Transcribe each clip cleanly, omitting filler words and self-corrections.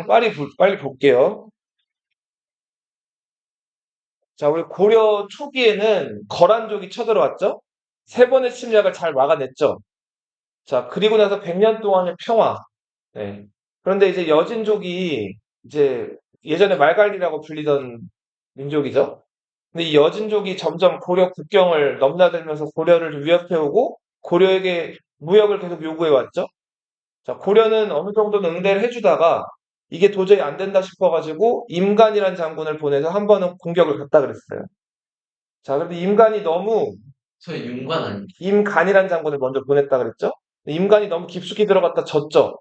빨리 볼게요. 자, 우리 고려 초기에는 거란족이 쳐들어왔죠? 세 번의 침략을 잘 막아냈죠? 자, 그리고 나서 100년 동안의 평화. 네. 그런데 이제 여진족이 이제 예전에 말갈리라고 불리던 민족이죠? 근데 이 여진족이 점점 고려 국경을 넘나들면서 고려를 위협해오고 고려에게 무역을 계속 요구해왔죠? 자, 고려는 어느 정도는 응대를 해주다가 이게 도저히 안 된다 싶어가지고 임간이라는 장군을 보내서 한 번은 공격을 갔다 그랬어요. 자, 그런데 임간이 너무 저 윤관 아니? 임간이라는 장군을 먼저 보냈다 그랬죠? 임간이 너무 깊숙이 들어갔다 졌죠.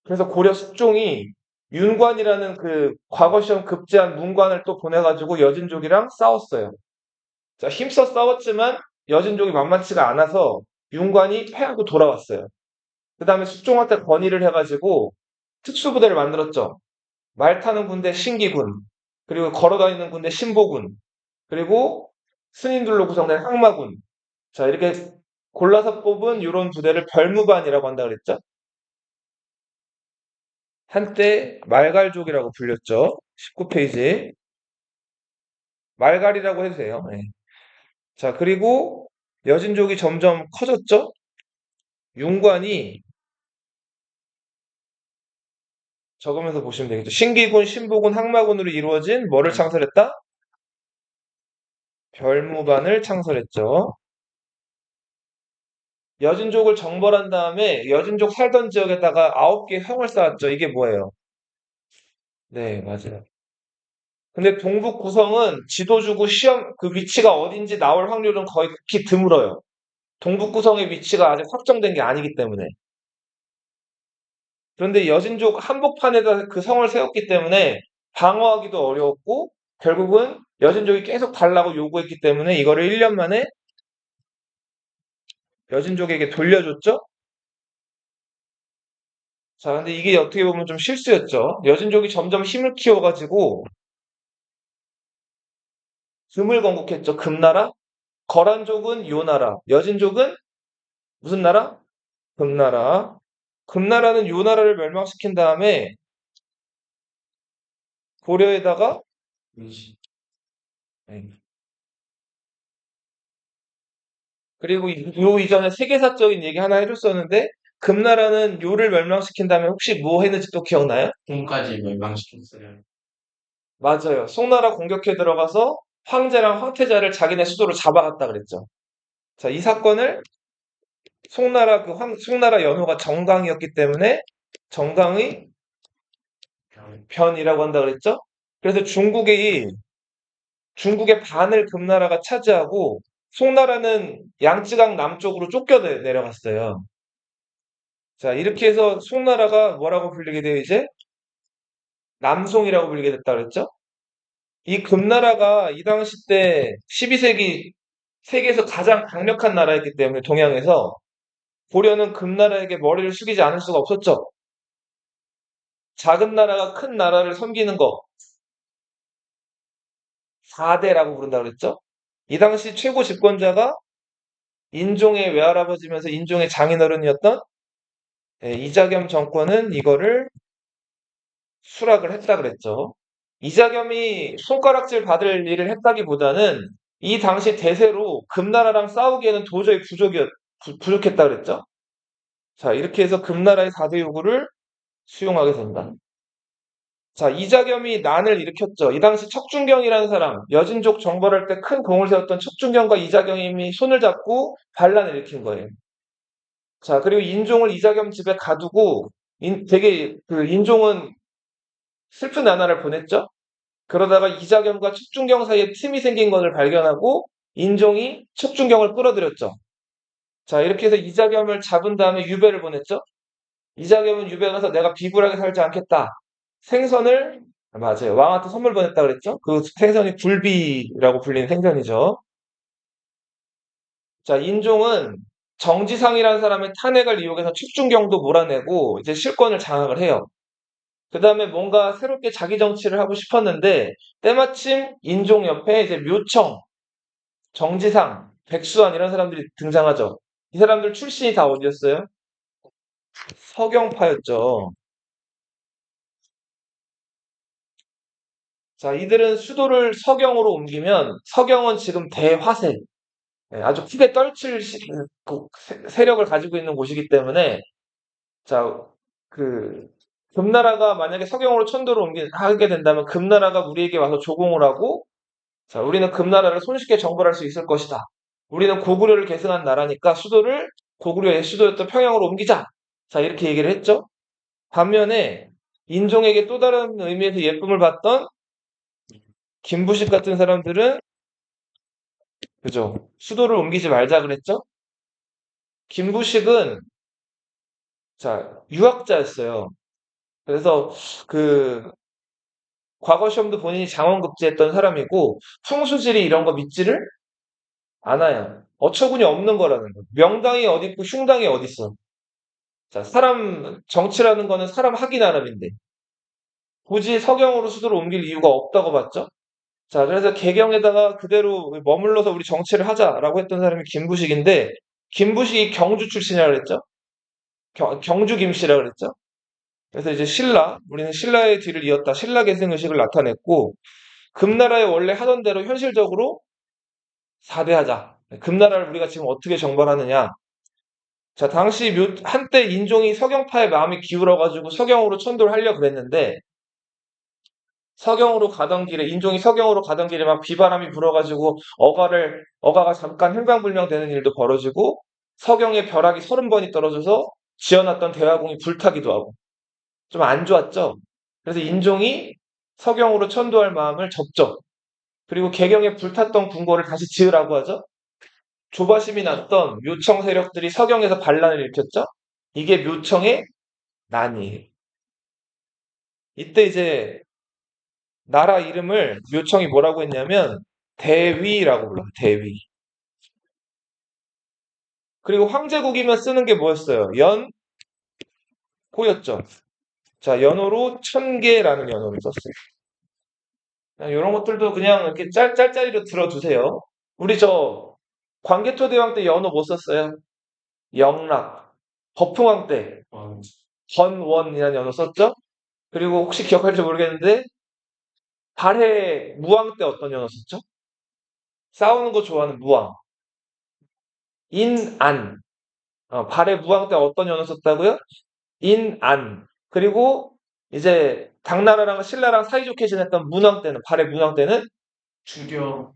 그래서 고려 숙종이 윤관이라는 그 과거 시험 급제한 문관을 또 보내가지고 여진족이랑 싸웠어요. 자, 힘써 싸웠지만 여진족이 만만치가 않아서 윤관이 패하고 돌아왔어요. 그 다음에 숙종한테 건의를 해가지고 특수부대를 만들었죠. 말 타는 군대 신기군, 그리고 걸어다니는 군대 신보군, 그리고 스님들로 구성된 항마군. 자, 이렇게 골라서 뽑은 이런 부대를 별무반이라고 한다 그랬죠. 한때 말갈족이라고 불렸죠. 19페이지. 말갈이라고 해도 돼요. 네. 자, 그리고 여진족이 점점 커졌죠. 윤관이 적으면서 보시면 되겠죠. 신기군, 신보군, 항마군으로 이루어진 뭐를 창설했다? 별무반을 창설했죠. 여진족을 정벌한 다음에 여진족 살던 지역에다가 9개 성을 쌓았죠. 이게 뭐예요? 네, 맞아요. 근데 동북 구성은 지도 주고 시험 그 위치가 어딘지 나올 확률은 거의 극히 드물어요. 동북 구성의 위치가 아직 확정된 게 아니기 때문에. 그런데 여진족 한복판에다 그 성을 세웠기 때문에 방어하기도 어려웠고 결국은 여진족이 계속 달라고 요구했기 때문에 이거를 1년 만에 여진족에게 돌려줬죠. 자, 근데 이게 어떻게 보면 좀 실수였죠. 여진족이 점점 힘을 키워가지고 금을 건국했죠. 금나라. 거란족은 요나라. 여진족은 무슨 나라? 금나라. 금나라는 요나라를 멸망시킨 다음에 고려에다가 네. 그리고 요 이전에 세계사적인 얘기 하나 해줬었는데 금나라는 요를 멸망시킨 다음에 혹시 뭐 했는지 또 기억나요? 곰까지 멸망시켰어요. 맞아요. 송나라 공격해 들어가서 황제랑 황태자를 자기네 수도로 잡아갔다 그랬죠. 자, 이 사건을 송나라 연호가 정강이었기 때문에 정강의 변이라고 한다 그랬죠. 그래서 중국의 반을 금나라가 차지하고 송나라는 양쯔강 남쪽으로 쫓겨 내려갔어요. 자, 이렇게 해서 송나라가 뭐라고 불리게 돼요, 이제? 남송이라고 불리게 됐다 그랬죠? 이 금나라가 이 당시 때 12세기 세계에서 가장 강력한 나라였기 때문에 동양에서 고려는 금나라에게 머리를 숙이지 않을 수가 없었죠. 작은 나라가 큰 나라를 섬기는 거 4대라고 부른다 그랬죠? 이 당시 최고 집권자가 인종의 외할아버지면서 인종의 장인어른이었던 이자겸 정권은 이거를 수락을 했다 그랬죠. 이자겸이 손가락질 받을 일을 했다기보다는 이 당시 대세로 금나라랑 싸우기에는 도저히 부족했다 그랬죠. 자, 이렇게 해서 금나라의 4대 요구를 수용하게 된다. 자, 이자겸이 난을 일으켰죠. 이 당시 척준경이라는 사람, 여진족 정벌할 때 큰 공을 세웠던 척준경과 이자겸이 손을 잡고 반란을 일으킨 거예요. 자, 그리고 인종을 이자겸 집에 가두고, 되게, 인종은 슬픈 나날을 보냈죠? 그러다가 이자겸과 척준경 사이에 틈이 생긴 것을 발견하고, 인종이 척준경을 끌어들였죠. 자, 이렇게 해서 이자겸을 잡은 다음에 유배를 보냈죠? 이자겸은 유배 가서 내가 비굴하게 살지 않겠다. 생선을, 맞아요. 왕한테 선물 보냈다 그랬죠? 그 생선이 굴비라고 불리는 생선이죠. 자, 인종은 정지상이라는 사람의 탄핵을 이용해서 척준경도 몰아내고 이제 실권을 장악을 해요. 그 다음에 뭔가 새롭게 자기 정치를 하고 싶었는데 때마침 인종 옆에 이제 묘청, 정지상, 백수환 이런 사람들이 등장하죠. 이 사람들 출신이 다 어디였어요? 서경파였죠. 자, 이들은 수도를 서경으로 옮기면 서경은 지금 대화세, 아주 크게 떨칠 세력을 가지고 있는 곳이기 때문에 자, 그 금나라가 만약에 서경으로 천도를 하게 된다면 금나라가 우리에게 와서 조공을 하고 자, 우리는 금나라를 손쉽게 정벌할 수 있을 것이다. 우리는 고구려를 계승한 나라니까 수도를 고구려의 수도였던 평양으로 옮기자. 자, 이렇게 얘기를 했죠. 반면에 인종에게 또 다른 의미에서 예쁨을 받던 김부식 같은 사람들은 그죠? 수도를 옮기지 말자 그랬죠? 김부식은 자, 유학자였어요. 그래서 그 과거 시험도 본인이 장원급제했던 사람이고 풍수지리 이런 거 믿지를 않아요. 어처구니 없는 거라는 거. 명당이 어디 있고 흉당이 어디 있어. 자, 사람 정치라는 거는 사람 하기 나름인데 굳이 서경으로 수도를 옮길 이유가 없다고 봤죠. 자, 그래서 개경에다가 그대로 머물러서 우리 정치를 하자라고 했던 사람이 김부식인데 김부식이 경주 출신이라고 그랬죠. 경주 김씨라고 그랬죠. 그래서 이제 우리는 신라의 뒤를 이었다. 신라 계승 의식을 나타냈고 금나라에 원래 하던 대로 현실적으로 4대하자. 금나라를 우리가 지금 어떻게 정벌하느냐. 자, 당시 한때 인종이 서경파의 마음이 기울어가지고 서경으로 천도를 하려고 그랬는데 인종이 서경으로 가던 길에 막 비바람이 불어가지고 어가가 잠깐 행방불명되는 일도 벌어지고 서경의 벼락이 30번이 떨어져서 지어놨던 대화궁이 불타기도 하고 좀 안 좋았죠. 그래서 인종이 서경으로 천도할 마음을 접죠. 그리고 개경에 불탔던 궁궐을 다시 지으라고 하죠. 조바심이 났던 묘청 세력들이 서경에서 반란을 일으켰죠. 이게 묘청의 난이에요. 이때 이제 나라 이름을 묘청이 뭐라고 했냐면 대위라고 불러요. 대위. 그리고 황제국이면 쓰는 게 뭐였어요? 연호였죠. 자, 연호로 천계라는 연호를 썼어요. 이런 것들도 그냥 이렇게 짤짤짤이로 들어두세요. 우리 광개토대왕 때 연호 뭐 썼어요? 영락. 법흥왕 때 건원이라는 연호 썼죠? 그리고 혹시 기억할지 모르겠는데 발해 무왕 때 어떤 연호 썼죠? 싸우는 거 좋아하는 무왕. 인안. 발해 무왕 때 어떤 연호 썼다고요? 인안. 그리고 이제 당나라랑 신라랑 사이좋게 지냈던 발해 문왕 때는 주교.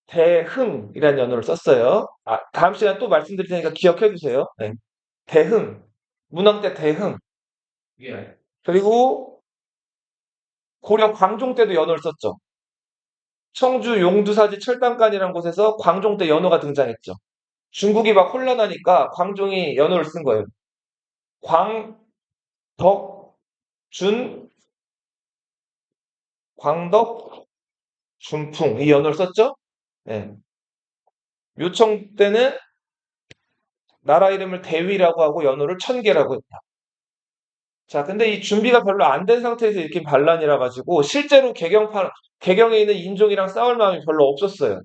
대흥이라는 연어를 썼어요. 다음 시간에 또 말씀드릴 테니까 기억해 두세요. 네. 대흥. 문왕 때 대흥. 예. 그리고 고려 광종 때도 연어를 썼죠. 청주 용두사지 철당간이라는 곳에서 광종 때 연어가 등장했죠. 중국이 막 혼란하니까 광종이 연어를 쓴 거예요. 광덕, 광덕, 준풍 이 연어를 썼죠. 네. 묘청 때는 나라 이름을 대위라고 하고 연호를 천계라고 했다. 자, 근데 이 준비가 별로 안 된 상태에서 이렇게 반란이라 가지고 실제로 개경에 있는 인종이랑 싸울 마음이 별로 없었어요.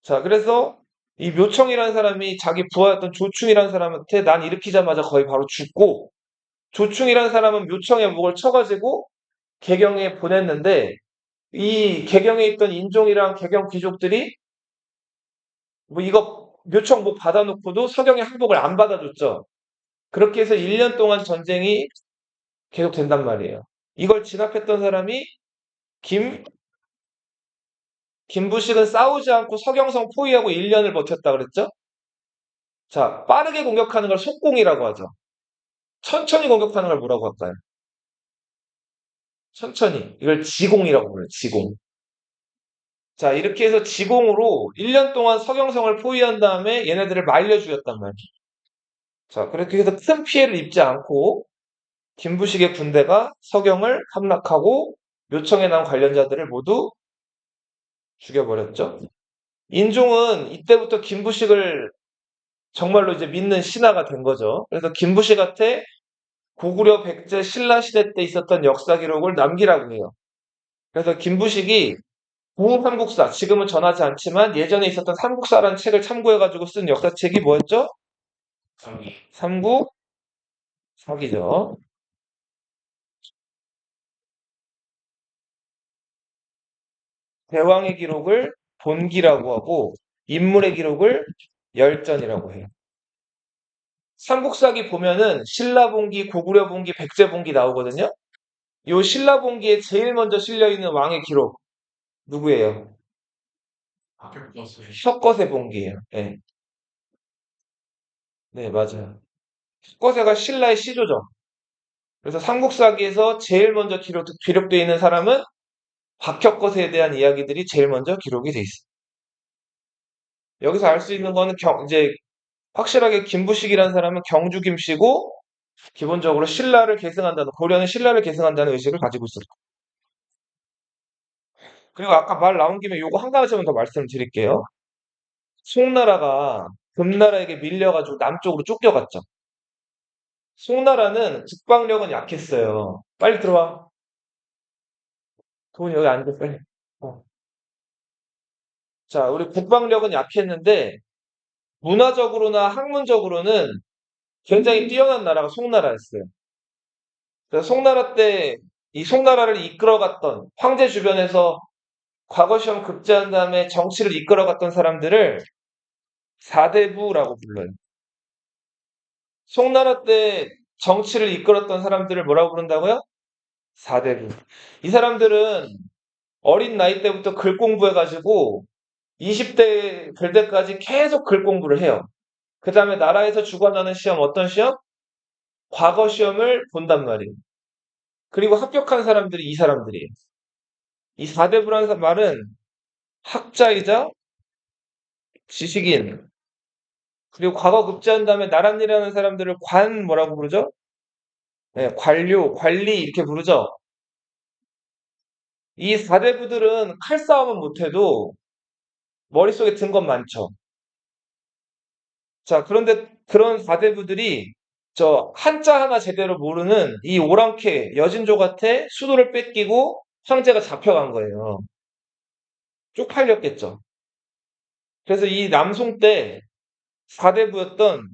자, 그래서 이 묘청이라는 사람이 자기 부하였던 조충이라는 사람한테 난 일으키자마자 거의 바로 죽고 조충이라는 사람은 묘청의 목을 쳐가지고 개경에 보냈는데 이 개경에 있던 인종이랑 개경 귀족들이 뭐 이거 묘청 목 받아놓고도 서경의 항복을 안 받아줬죠. 그렇게 해서 1년 동안 전쟁이 계속 된단 말이에요. 이걸 진압했던 사람이 김부식은 싸우지 않고 서경성 포위하고 1년을 버텼다 그랬죠? 자, 빠르게 공격하는 걸 속공이라고 하죠. 천천히 공격하는 걸 뭐라고 할까요? 천천히. 이걸 지공이라고 불러요. 지공. 자, 이렇게 해서 지공으로 1년 동안 서경성을 포위한 다음에 얘네들을 말려 죽였단 말이에요. 자, 그렇게 해서 큰 피해를 입지 않고 김부식의 군대가 서경을 함락하고 묘청에 나온 관련자들을 모두 죽여버렸죠. 인종은 이때부터 김부식을 정말로 이제 믿는 신하가 된 거죠. 그래서 김부식한테 고구려 백제 신라 시대 때 있었던 역사 기록을 남기라고 해요. 그래서 김부식이 구삼국사, 지금은 전하지 않지만 예전에 있었던 삼국사라는 책을 참고해가지고 쓴 역사책이 뭐였죠? 삼국사기죠. 대왕의 기록을 본기라고 하고 인물의 기록을 열전이라고 해요. 삼국사기 보면은 신라본기, 고구려본기, 백제본기 나오거든요. 요 신라본기에 제일 먼저 실려 있는 왕의 기록 누구예요? 합격떴어요. 혁거세 본기예요. 네, 네 맞아요. 혁거세가 신라의 시조죠. 그래서 삼국사기에서 제일 먼저 기록되어 있는 사람은 박혁거세에 대한 이야기들이 제일 먼저 기록이 돼 있어요. 여기서 알 수 있는 거는 이제 확실하게 김부식이라는 사람은 경주 김씨고 기본적으로 신라를 계승한다는 고려는 신라를 계승한다는 의식을 가지고 있었다. 그리고 아까 말 나온 김에 요거 한 가지만 더 말씀을 드릴게요. 송나라가 금나라에게 밀려가지고 남쪽으로 쫓겨갔죠. 송나라는 국방력은 약했어요. 빨리 들어와. 도훈이 여기 앉아 빨리. 어. 자, 우리 국방력은 약했는데 문화적으로나 학문적으로는 굉장히 뛰어난 나라가 송나라였어요. 그래서 송나라 때 이 송나라를 이끌어갔던 황제 주변에서 과거 시험 급제한 다음에 정치를 이끌어갔던 사람들을 사대부라고 불러요. 송나라 때 정치를 이끌었던 사람들을 뭐라고 부른다고요? 사대부. 이 사람들은 어린 나이 때부터 글 공부해가지고 20대 될 때까지 계속 글 공부를 해요. 그 다음에 나라에서 주관하는 시험 어떤 시험? 과거 시험을 본단 말이에요. 그리고 합격한 사람들이 이 사람들이에요. 이 사대부라는 말은 학자이자 지식인, 그리고 과거 급제한 다음에 나랏일하는 사람들을 뭐라고 부르죠? 네, 관료, 관리 이렇게 부르죠. 이 사대부들은 칼싸움은 못해도 머릿속에 든 건 많죠. 자, 그런데 그런 사대부들이 저 한자 하나 제대로 모르는 이 오랑캐 여진족한테 수도를 뺏기고 황제가 잡혀간 거예요. 쪽팔렸겠죠. 그래서 이 남송 때 사대부였던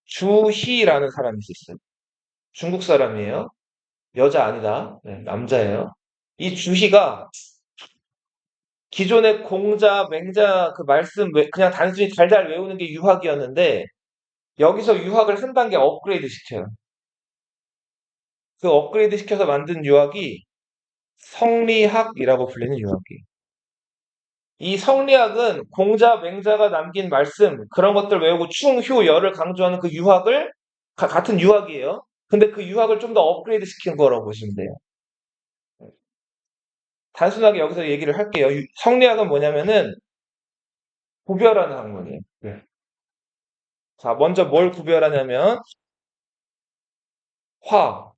주희라는 사람이 있었어요. 중국 사람이에요. 여자 아니다. 네, 남자예요. 이 주희가 기존의 공자, 맹자 그 말씀 그냥 단순히 달달 외우는 게 유학이었는데 여기서 유학을 한 단계 업그레이드 시켜요. 그 업그레이드 시켜서 만든 유학이 성리학이라고 불리는 유학이에요. 이 성리학은 공자, 맹자가 남긴 말씀 그런 것들 외우고 충, 효, 열을 강조하는 그 유학을 같은 유학이에요. 근데 그 유학을 좀 더 업그레이드 시킨 거라고 보시면 돼요. 단순하게 여기서 얘기를 할게요. 성리학은 뭐냐면은 구별하는 학문이에요. 네. 자, 먼저 뭘 구별하냐면 화,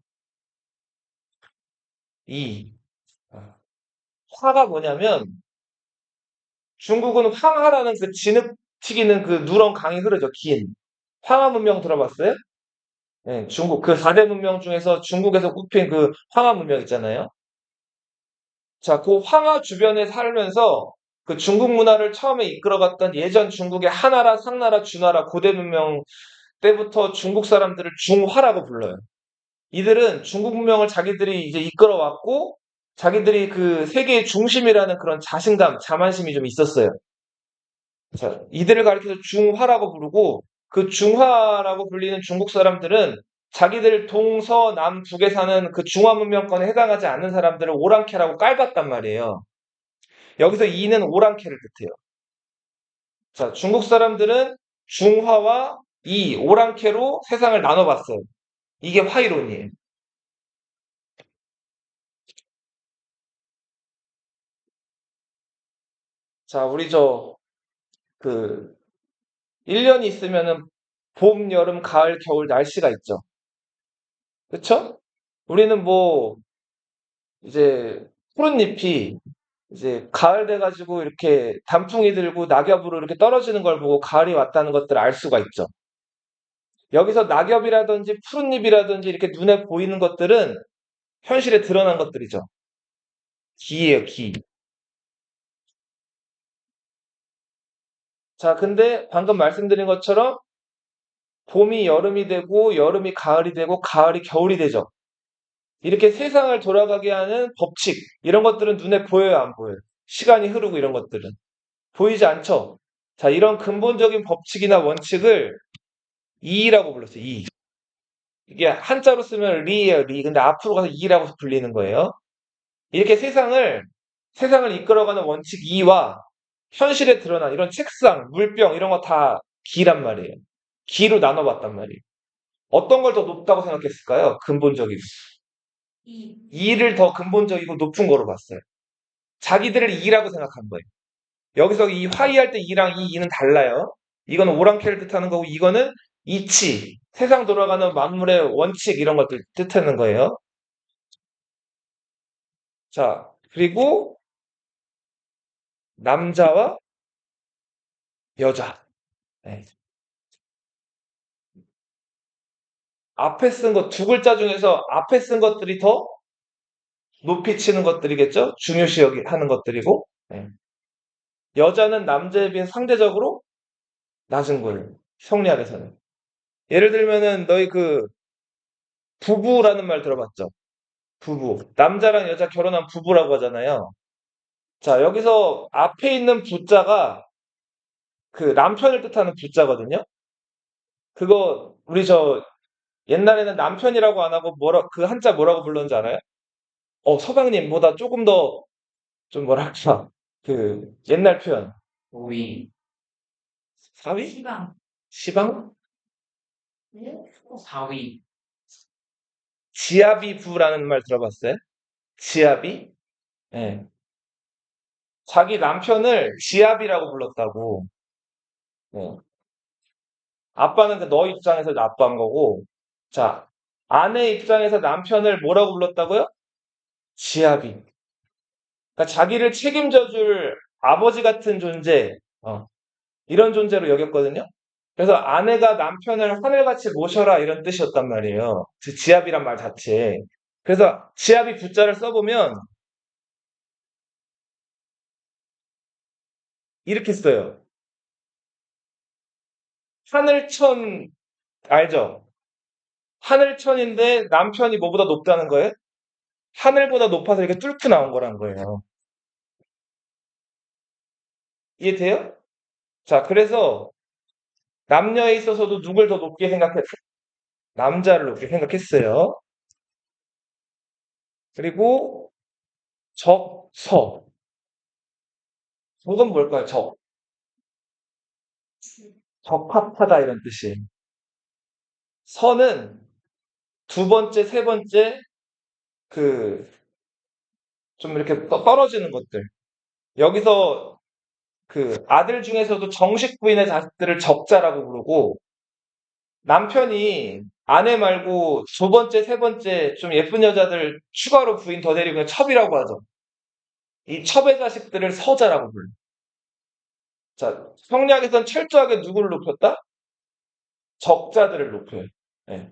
이. 화가 뭐냐면 중국은 황하라는 그 진흙 튀기는 그 누런 강이 흐르죠. 긴. 황하 문명 들어봤어요? 네, 중국 그 4대 문명 중에서 중국에서 꼽힌 그 황하 문명 있잖아요. 자, 그 황하 주변에 살면서 그 중국 문화를 처음에 이끌어갔던 예전 중국의 하나라, 상나라, 주나라 고대 문명 때부터 중국 사람들을 중화라고 불러요. 이들은 중국 문명을 자기들이 이제 이끌어왔고 자기들이 그 세계의 중심이라는 그런 자신감, 자만심이 좀 있었어요. 자, 이들을 가리켜서 중화라고 부르고 그 중화라고 불리는 중국 사람들은 자기들 동서남북에 사는 그 중화 문명권에 해당하지 않는 사람들을 오랑캐라고 깔봤단 말이에요. 여기서 이는 오랑캐를 뜻해요. 자, 중국 사람들은 중화와 이 오랑캐로 세상을 나눠봤어요. 이게 화이론이에요. 자, 우리 그 1년이 있으면은 봄, 여름, 가을, 겨울 날씨가 있죠. 그쵸? 우리는 뭐 이제 푸른 잎이 이제 가을 돼가지고 이렇게 단풍이 들고 낙엽으로 이렇게 떨어지는 걸 보고 가을이 왔다는 것들을 알 수가 있죠. 여기서 낙엽이라든지 푸른 잎이라든지 이렇게 눈에 보이는 것들은 현실에 드러난 것들이죠. 기예요, 기. 자, 근데 방금 말씀드린 것처럼 봄이 여름이 되고 여름이 가을이 되고 가을이 겨울이 되죠. 이렇게 세상을 돌아가게 하는 법칙, 이런 것들은 눈에 보여요, 안 보여요? 시간이 흐르고 이런 것들은. 보이지 않죠? 자, 이런 근본적인 법칙이나 원칙을 이라고 불렀어요, 이. 이게 한자로 쓰면 리예요, 리. 근데 앞으로 가서 이라고 불리는 거예요. 이렇게 세상을 이끌어가는 원칙 이와 현실에 드러난 이런 책상, 물병, 이런 거 다 기란 말이에요. 기로 나눠봤단 말이에요. 어떤 걸 더 높다고 생각했을까요? 근본적이고. 이를 더 근본적이고 높은 거로 봤어요. 자기들을 이라고 생각한 거예요. 여기서 이 화이할 때 이랑 이 이는 달라요. 이거는 오랑캐를 뜻하는 거고 이거는 이치, 세상 돌아가는 만물의 원칙 이런 것들 뜻하는 거예요. 자, 그리고 남자와 여자. 네. 앞에 쓴 것 두 글자 중에서 앞에 쓴 것들이 더 높이 치는 것들이겠죠? 중요시 하는 것들이고. 네. 여자는 남자에 비해 상대적으로 낮은 거예요. 성리학에서는. 예를 들면은 너희 그 부부라는 말 들어봤죠? 부부. 남자랑 여자 결혼한 부부라고 하잖아요. 자, 여기서 앞에 있는 부자가 그 남편을 뜻하는 부자거든요. 그거 우리 저 옛날에는 남편이라고 안 하고 그 한자 뭐라고 불렀는지 알아요? 서방님보다 조금 더 좀 뭐랄까 그 옛날 표현. 오이, 사위? 시방. 시방? 사위, 지아비부라는 말 들어봤어요? 지아비? 예. 자기 남편을 지아비라고 불렀다고. 예. 아빠는 그 너 입장에서 아빠인 거고, 자, 아내 입장에서 남편을 뭐라고 불렀다고요? 지아비. 그러니까 자기를 책임져 줄 아버지 같은 존재, 이런 존재로 여겼거든요. 그래서 아내가 남편을 하늘같이 모셔라 이런 뜻이었단 말이에요. 그 지압이란 말 자체에. 그래서 지압이 부자를 써보면 이렇게 써요. 하늘천 알죠? 하늘천인데 남편이 뭐보다 높다는 거예요? 하늘보다 높아서 이렇게 뚫고 나온 거란 거예요. 이해돼요? 자, 그래서 남녀에 있어서도 누굴 더 높게 생각했어요? 남자를 높게 생각했어요. 그리고 적서. 적은 뭘까요? 적합하다 이런 뜻이에요. 서는 두 번째, 세 번째 그 좀 이렇게 떨어지는 것들. 여기서 그 아들 중에서도 정식 부인의 자식들을 적자라고 부르고 남편이 아내 말고 두 번째, 세 번째 좀 예쁜 여자들 추가로 부인 더 데리고 그냥 첩이라고 하죠. 이 첩의 자식들을 서자라고 불러요. 자, 성리학에서는 철저하게 누구를 높였다? 적자들을 높여요. 예.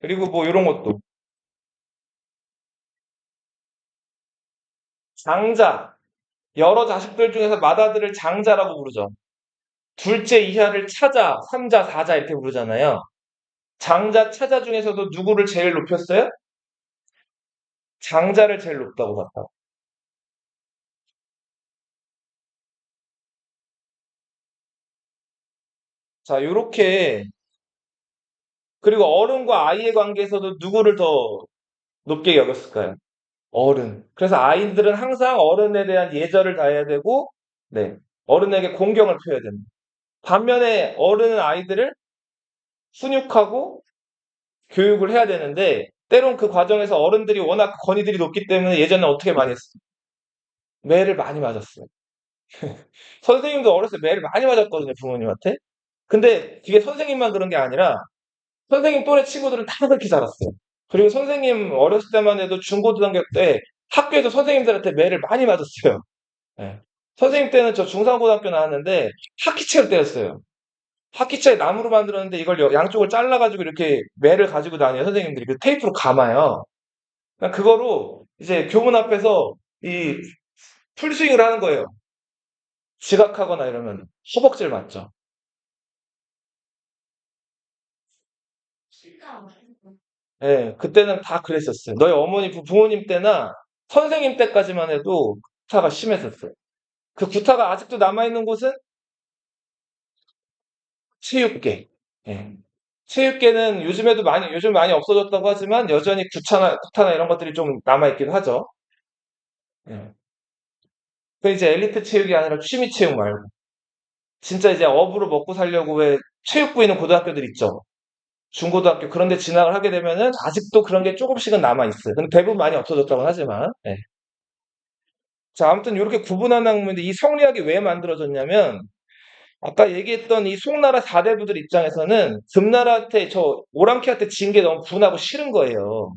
그리고 뭐 이런 것도 장자, 여러 자식들 중에서 맏아들을 장자라고 부르죠. 둘째 이하를 차자, 삼자, 사자 이렇게 부르잖아요. 장자, 차자 중에서도 누구를 제일 높였어요? 장자를 제일 높다고 봤다. 자, 요렇게 그리고 어른과 아이의 관계에서도 누구를 더 높게 여겼을까요? 어른. 그래서 아이들은 항상 어른에 대한 예절을 다해야 되고, 네, 어른에게 공경을 표해야 됩니다. 반면에 어른은 아이들을 훈육하고 교육을 해야 되는데, 때론 그 과정에서 어른들이 워낙 권위들이 높기 때문에 예전에 어떻게 많이 했어요? 매를 많이 맞았어요. 선생님도 어렸을 때 매를 많이 맞았거든요, 부모님한테. 근데 그게 선생님만 그런 게 아니라 선생님 또래 친구들은 다 그렇게 자랐어요. 그리고 선생님 어렸을 때만 해도 중고등학교 때 학교에서 선생님들한테 매를 많이 맞았어요. 예. 선생님 때는 저 중상고등학교 나왔는데 학기책을 때렸어요. 학기책 나무로 만들었는데 이걸 양쪽을 잘라가지고 이렇게 매를 가지고 다녀요. 선생님들이 그 테이프로 감아요. 그러니까 그거로 이제 교문 앞에서 이 풀스윙을 하는 거예요. 지각하거나 이러면 허벅지를 맞죠. 예, 그때는 다 그랬었어요. 너희 어머니, 부모님 때나 선생님 때까지만 해도 구타가 심했었어요. 그 구타가 아직도 남아있는 곳은 체육계. 예. 체육계는 요즘 많이 없어졌다고 하지만 여전히 구타나 이런 것들이 좀 남아있긴 하죠. 예. 그 이제 엘리트 체육이 아니라 취미 체육 말고. 진짜 이제 업으로 먹고 살려고 왜 체육부 있는 고등학교들 있죠. 중고등학교 그런 데 진학을 하게 되면은 아직도 그런 게 조금씩은 남아있어요. 근데 대부분 많이 없어졌다고 하지만. 예. 자, 아무튼 이렇게 구분하는 학문인데 이 성리학이 왜 만들어졌냐면 아까 얘기했던 이 송나라 사대부들 입장에서는 금나라한테 오랑캐한테 진 게 너무 분하고 싫은 거예요.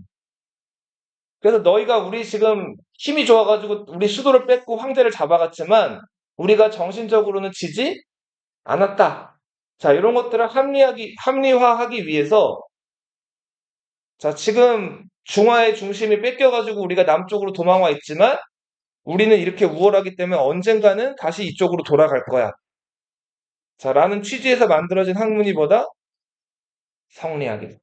그래서 너희가 우리 지금 힘이 좋아가지고 우리 수도를 뺏고 황제를 잡아갔지만 우리가 정신적으로는 지지 않았다. 자, 이런 것들을 합리화하기 위해서 자, 지금 중화의 중심이 뺏겨가지고 우리가 남쪽으로 도망와 있지만 우리는 이렇게 우월하기 때문에 언젠가는 다시 이쪽으로 돌아갈 거야. 자, 라는 취지에서 만들어진 학문이 뭐다? 성리학이다.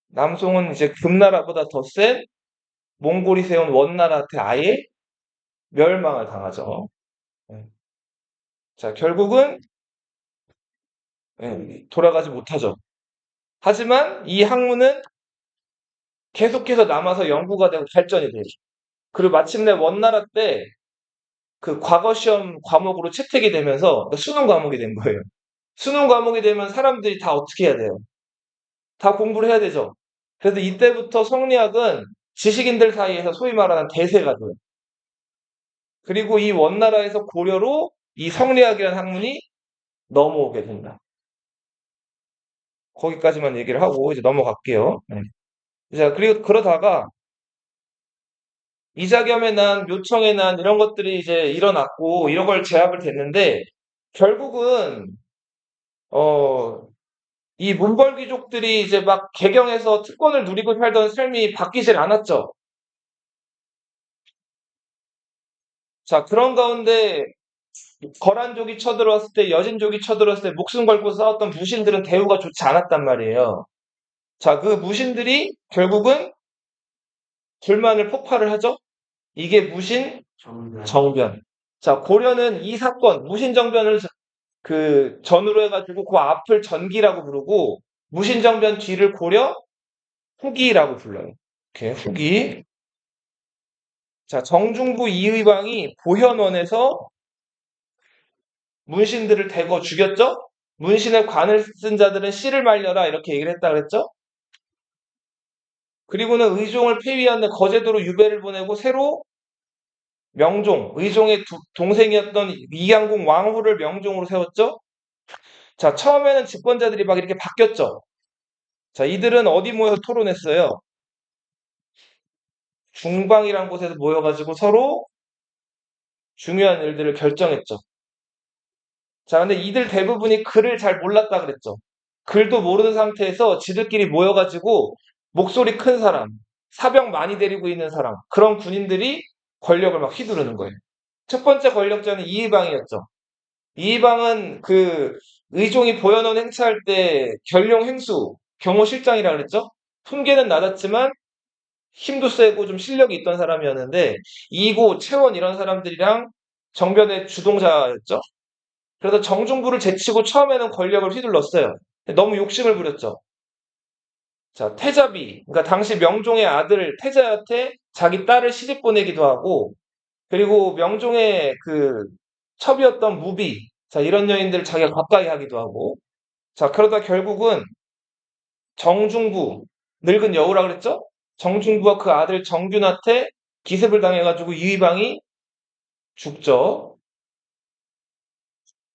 남송은 이제 금나라보다 더 센 몽골이 세운 원나라한테 아예 멸망을 당하죠. 예. 자, 결국은 돌아가지 못하죠. 하지만 이 학문은 계속해서 남아서 연구가 되고 발전이 되죠. 그리고 마침내 원나라 때 그 과거 시험 과목으로 채택이 되면서 그러니까 수능 과목이 된 거예요. 수능 과목이 되면 사람들이 다 어떻게 해야 돼요? 다 공부를 해야 되죠. 그래서 이때부터 성리학은 지식인들 사이에서 소위 말하는 대세가 돼요. 그리고 이 원나라에서 고려로 이 성리학이라는 학문이 넘어오게 된다. 거기까지만 얘기를 하고 이제 넘어갈게요. 네. 자, 그리고 그러다가 이자겸의 난, 묘청의 난 이런 것들이 이제 일어났고 이런 걸 제압을 됐는데 결국은 어, 이 문벌귀족들이 이제 막 개경해서 특권을 누리고 살던 삶이 바뀌질 않았죠. 자, 그런 가운데 거란족이 쳐들어왔을 때, 여진족이 쳐들어왔을 때 목숨 걸고 싸웠던 무신들은 대우가 좋지 않았단 말이에요. 자, 그 무신들이 결국은 불만을 폭발을 하죠. 이게 무신 정변. 자, 고려는 이 사건, 무신 정변을 그 전으로 해가지고 그 앞을 전기라고 부르고 무신 정변 뒤를 고려 후기라고 불러요. 이렇게 후기. 자, 정중부 이의방이 보현원에서 문신들을 대거 죽였죠? 문신에 관을 쓴 자들은 씨를 말려라 이렇게 얘기를 했다 그랬죠? 그리고는 의종을 폐위하는 거제도로 유배를 보내고 새로 명종, 의종의 동생이었던 이양궁 왕후를 명종으로 세웠죠? 자, 처음에는 집권자들이 막 이렇게 바뀌었죠? 자, 이들은 어디 모여서 토론했어요? 중방이란 곳에서 모여가지고 서로 중요한 일들을 결정했죠. 자, 근데 이들 대부분이 글을 잘 몰랐다 그랬죠. 글도 모르는 상태에서 지들끼리 모여가지고 목소리 큰 사람, 사병 많이 데리고 있는 사람, 그런 군인들이 권력을 막 휘두르는 거예요. 첫 번째 권력자는 이의방이었죠. 이의방은 그 의종이 보현원 행차할 때 결룡 행수, 경호실장이라 그랬죠. 품계는 낮았지만 힘도 세고 좀 실력이 있던 사람이었는데 이고, 채원 이런 사람들이랑 정변의 주동자였죠. 그래서 정중부를 제치고 처음에는 권력을 휘둘렀어요. 너무 욕심을 부렸죠. 자, 태자비, 그러니까 당시 명종의 아들 태자한테 자기 딸을 시집 보내기도 하고, 그리고 명종의 그 첩이었던 무비, 자, 이런 여인들을 자기가 가까이 하기도 하고, 자, 그러다 결국은 정중부, 늙은 여우라 그랬죠? 정중부와 그 아들 정균한테 기습을 당해가지고 이의방이 죽죠.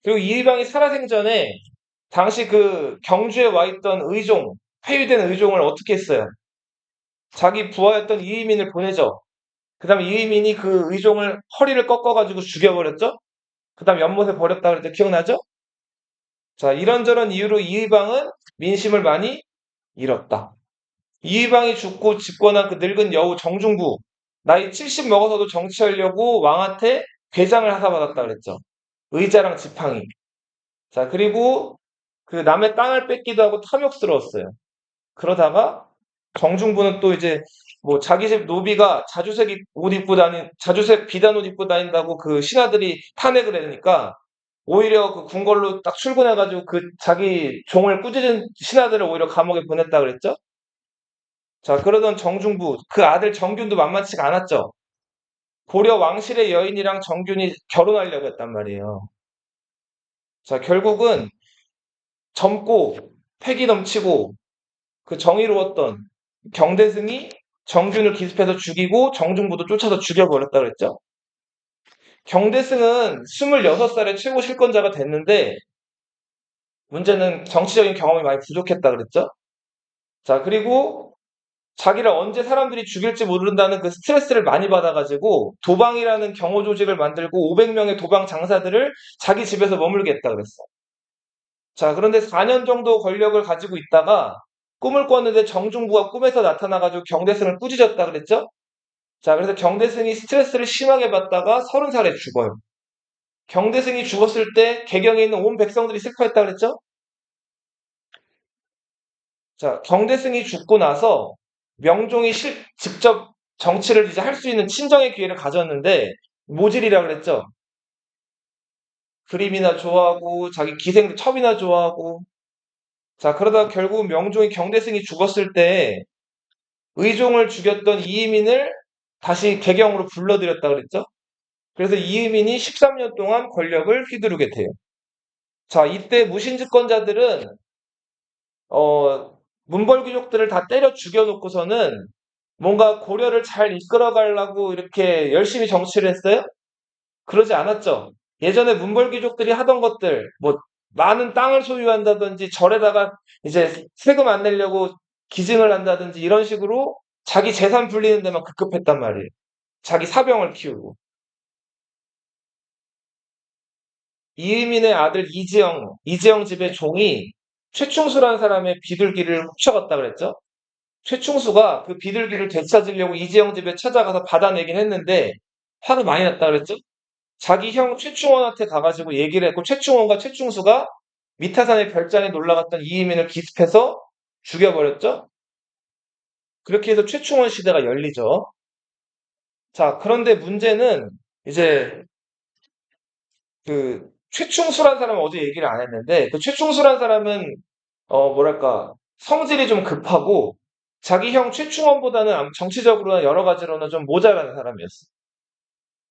그리고 이의방이 살아생전에 당시 그 경주에 와 있던 의종, 폐위된 의종을 어떻게 했어요? 자기 부하였던 이의민을 보내죠. 그 다음에 이의민이 그 의종을 허리를 꺾어가지고 죽여버렸죠? 그 다음 연못에 버렸다 그랬죠? 기억나죠? 자, 이런저런 이유로 이의방은 민심을 많이 잃었다. 이의방이 죽고 집권한 그 늙은 여우 정중부, 나이 70 먹어서도 정치하려고 왕한테 괴장을 하사받았다 그랬죠. 의자랑 지팡이. 자, 그리고 그 남의 땅을 뺏기도 하고 탐욕스러웠어요. 그러다가 정중부는 또 이제 뭐 자기 집 노비가 자주색 비단 옷 입고 다닌다고 그 신하들이 탄핵을 하니까 오히려 그 궁궐로 딱 출근해가지고 그 자기 종을 꾸짖은 신하들을 오히려 감옥에 보냈다 그랬죠? 자, 그러던 정중부, 그 아들 정균도 만만치가 않았죠? 고려 왕실의 여인이랑 정균이 결혼하려고 했단 말이에요. 자, 결국은 젊고 패기 넘치고 그 정의로웠던 경대승이 정균을 기습해서 죽이고 정중부도 쫓아서 죽여버렸다 그랬죠? 경대승은 26살에 최고 실권자가 됐는데 문제는 정치적인 경험이 많이 부족했다 그랬죠? 자, 그리고 자기를 언제 사람들이 죽일지 모른다는 그 스트레스를 많이 받아가지고 도방이라는 경호 조직을 만들고 500명의 도방 장사들을 자기 집에서 머물게 했다 그랬어. 자, 그런데 4년 정도 권력을 가지고 있다가 꿈을 꿨는데 정중부가 꿈에서 나타나가지고 경대승을 꾸짖었다 그랬죠? 자, 그래서 경대승이 스트레스를 심하게 받다가 30살에 죽어요. 경대승이 죽었을 때 개경에 있는 온 백성들이 슬퍼했다 그랬죠? 자, 경대승이 죽고 나서 명종이 직접 정치를 이제 할 수 있는 친정의 기회를 가졌는데 모질이라 그랬죠? 그림이나 좋아하고 자기 기생 첩이나 좋아하고 자, 그러다 결국 명종이 경대승이 죽었을 때 의종을 죽였던 이의민을 다시 개경으로 불러들였다 그랬죠? 그래서 이의민이 13년 동안 권력을 휘두르게 돼요. 자, 이때 무신집권자들은 문벌귀족들을 다 때려 죽여놓고서는 뭔가 고려를 잘 이끌어가려고 이렇게 열심히 정치를 했어요? 그러지 않았죠. 예전에 문벌귀족들이 하던 것들, 뭐 많은 땅을 소유한다든지 절에다가 이제 세금 안 내려고 기증을 한다든지 이런 식으로 자기 재산 불리는 데만 급급했단 말이에요. 자기 사병을 키우고. 이의민의 아들 이지영 집의 종이 최충수라는 사람의 비둘기를 훔쳐갔다 그랬죠? 최충수가 그 비둘기를 되찾으려고 이지영 집에 찾아가서 받아내긴 했는데 화가 많이 났다 그랬죠? 자기 형 최충원한테 가가지고 얘기를 했고 최충원과 최충수가 미타산의 별장에 놀러 갔던 이의민을 기습해서 죽여버렸죠? 그렇게 해서 최충원 시대가 열리죠. 자, 그런데 문제는 이제 그 최충수란 사람은 어제 얘기를 안 했는데 그 최충수란 사람은 뭐랄까 성질이 좀 급하고 자기 형 최충원보다는 정치적으로나 여러 가지로는 좀 모자라는 사람이었어.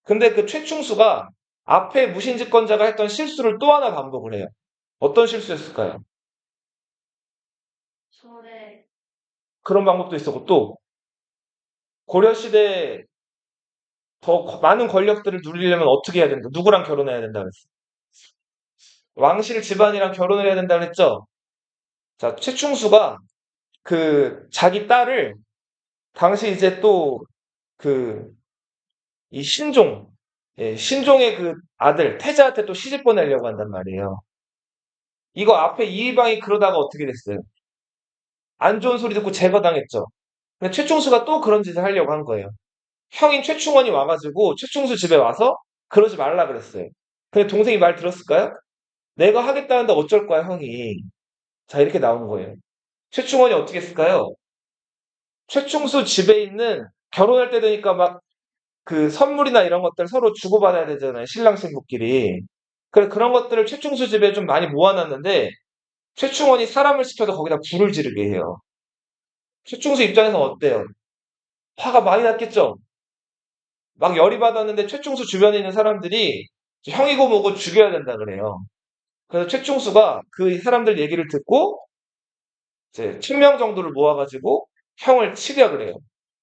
근데 그 최충수가 앞에 무신집권자가 했던 실수를 또 하나 반복을 해요. 어떤 실수였을까요? 그런 방법도 있었고 또 고려시대에 더 많은 권력들을 누리려면 어떻게 해야 된다? 누구랑 결혼해야 된다 그랬어? 왕실 집안이랑 결혼을 해야 된다 그랬죠? 자, 최충수가 그 자기 딸을 당시 이제 또 그 이 신종, 신종의 그 아들 태자한테 또 시집 보내려고 한단 말이에요. 이거 앞에 이의방이 그러다가 어떻게 됐어요? 안 좋은 소리 듣고 제거당했죠. 근데 최충수가 또 그런 짓을 하려고 한 거예요. 형인 최충원이 와가지고 최충수 집에 와서 그러지 말라 그랬어요. 근데 동생이 말 들었을까요? 내가 하겠다는데 어쩔 거야, 형이. 자, 이렇게 나오는 거예요. 최충원이 어떻게 했을까요? 최충수 집에 있는 결혼할 때 되니까 막 그 선물이나 이런 것들 서로 주고받아야 되잖아요. 신랑 신부끼리. 그래, 그런 것들을 최충수 집에 좀 많이 모아놨는데 최충원이 사람을 시켜서 거기다 불을 지르게 해요. 최충수 입장에서 어때요? 화가 많이 났겠죠? 막 열이 받았는데 최충수 주변에 있는 사람들이 형이고 뭐고 죽여야 된다 그래요. 그래서 최충수가 그 사람들 얘기를 듣고 이제 1000명 정도를 모아가지고 형을 치려 그래요.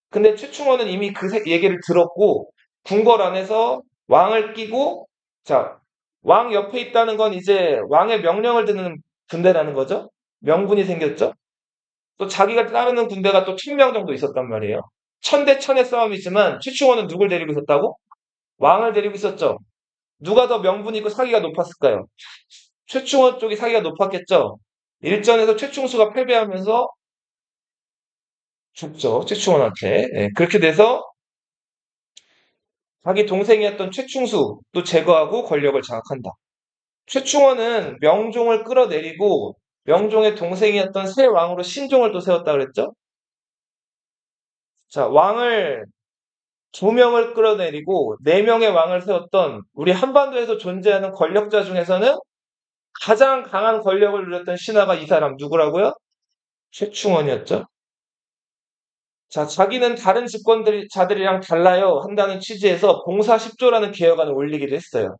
근데 최충원은 이미 그 얘기를 들었고 궁궐 안에서 왕을 끼고 자, 왕 옆에 있다는 건 이제 왕의 명령을 듣는 군대라는 거죠. 명분이 생겼죠. 또 자기가 따르는 군대가 또 1000명 정도 있었단 말이에요. 천대 천의 싸움이지만 최충원은 누굴 데리고 있었다고? 왕을 데리고 있었죠. 누가 더 명분 있고 사기가 높았을까요? 최충원 쪽이 사기가 높았겠죠. 일전에서 최충수가 패배하면서 죽죠. 최충원한테. 예, 그렇게 돼서 자기 동생이었던 최충수도 제거하고 권력을 장악한다. 최충원은 명종을 끌어내리고 명종의 동생이었던 새 왕으로 신종을 또 세웠다 그랬죠? 자, 왕을 2명을 끌어내리고 4명의 왕을 세웠던 우리 한반도에서 존재하는 권력자 중에서는 가장 강한 권력을 누렸던 신하가 이 사람 누구라고요? 최충원이었죠. 자, 자기는 다른 집권자들이랑 달라요 한다는 취지에서 봉사십조라는 개혁안을 올리기도 했어요.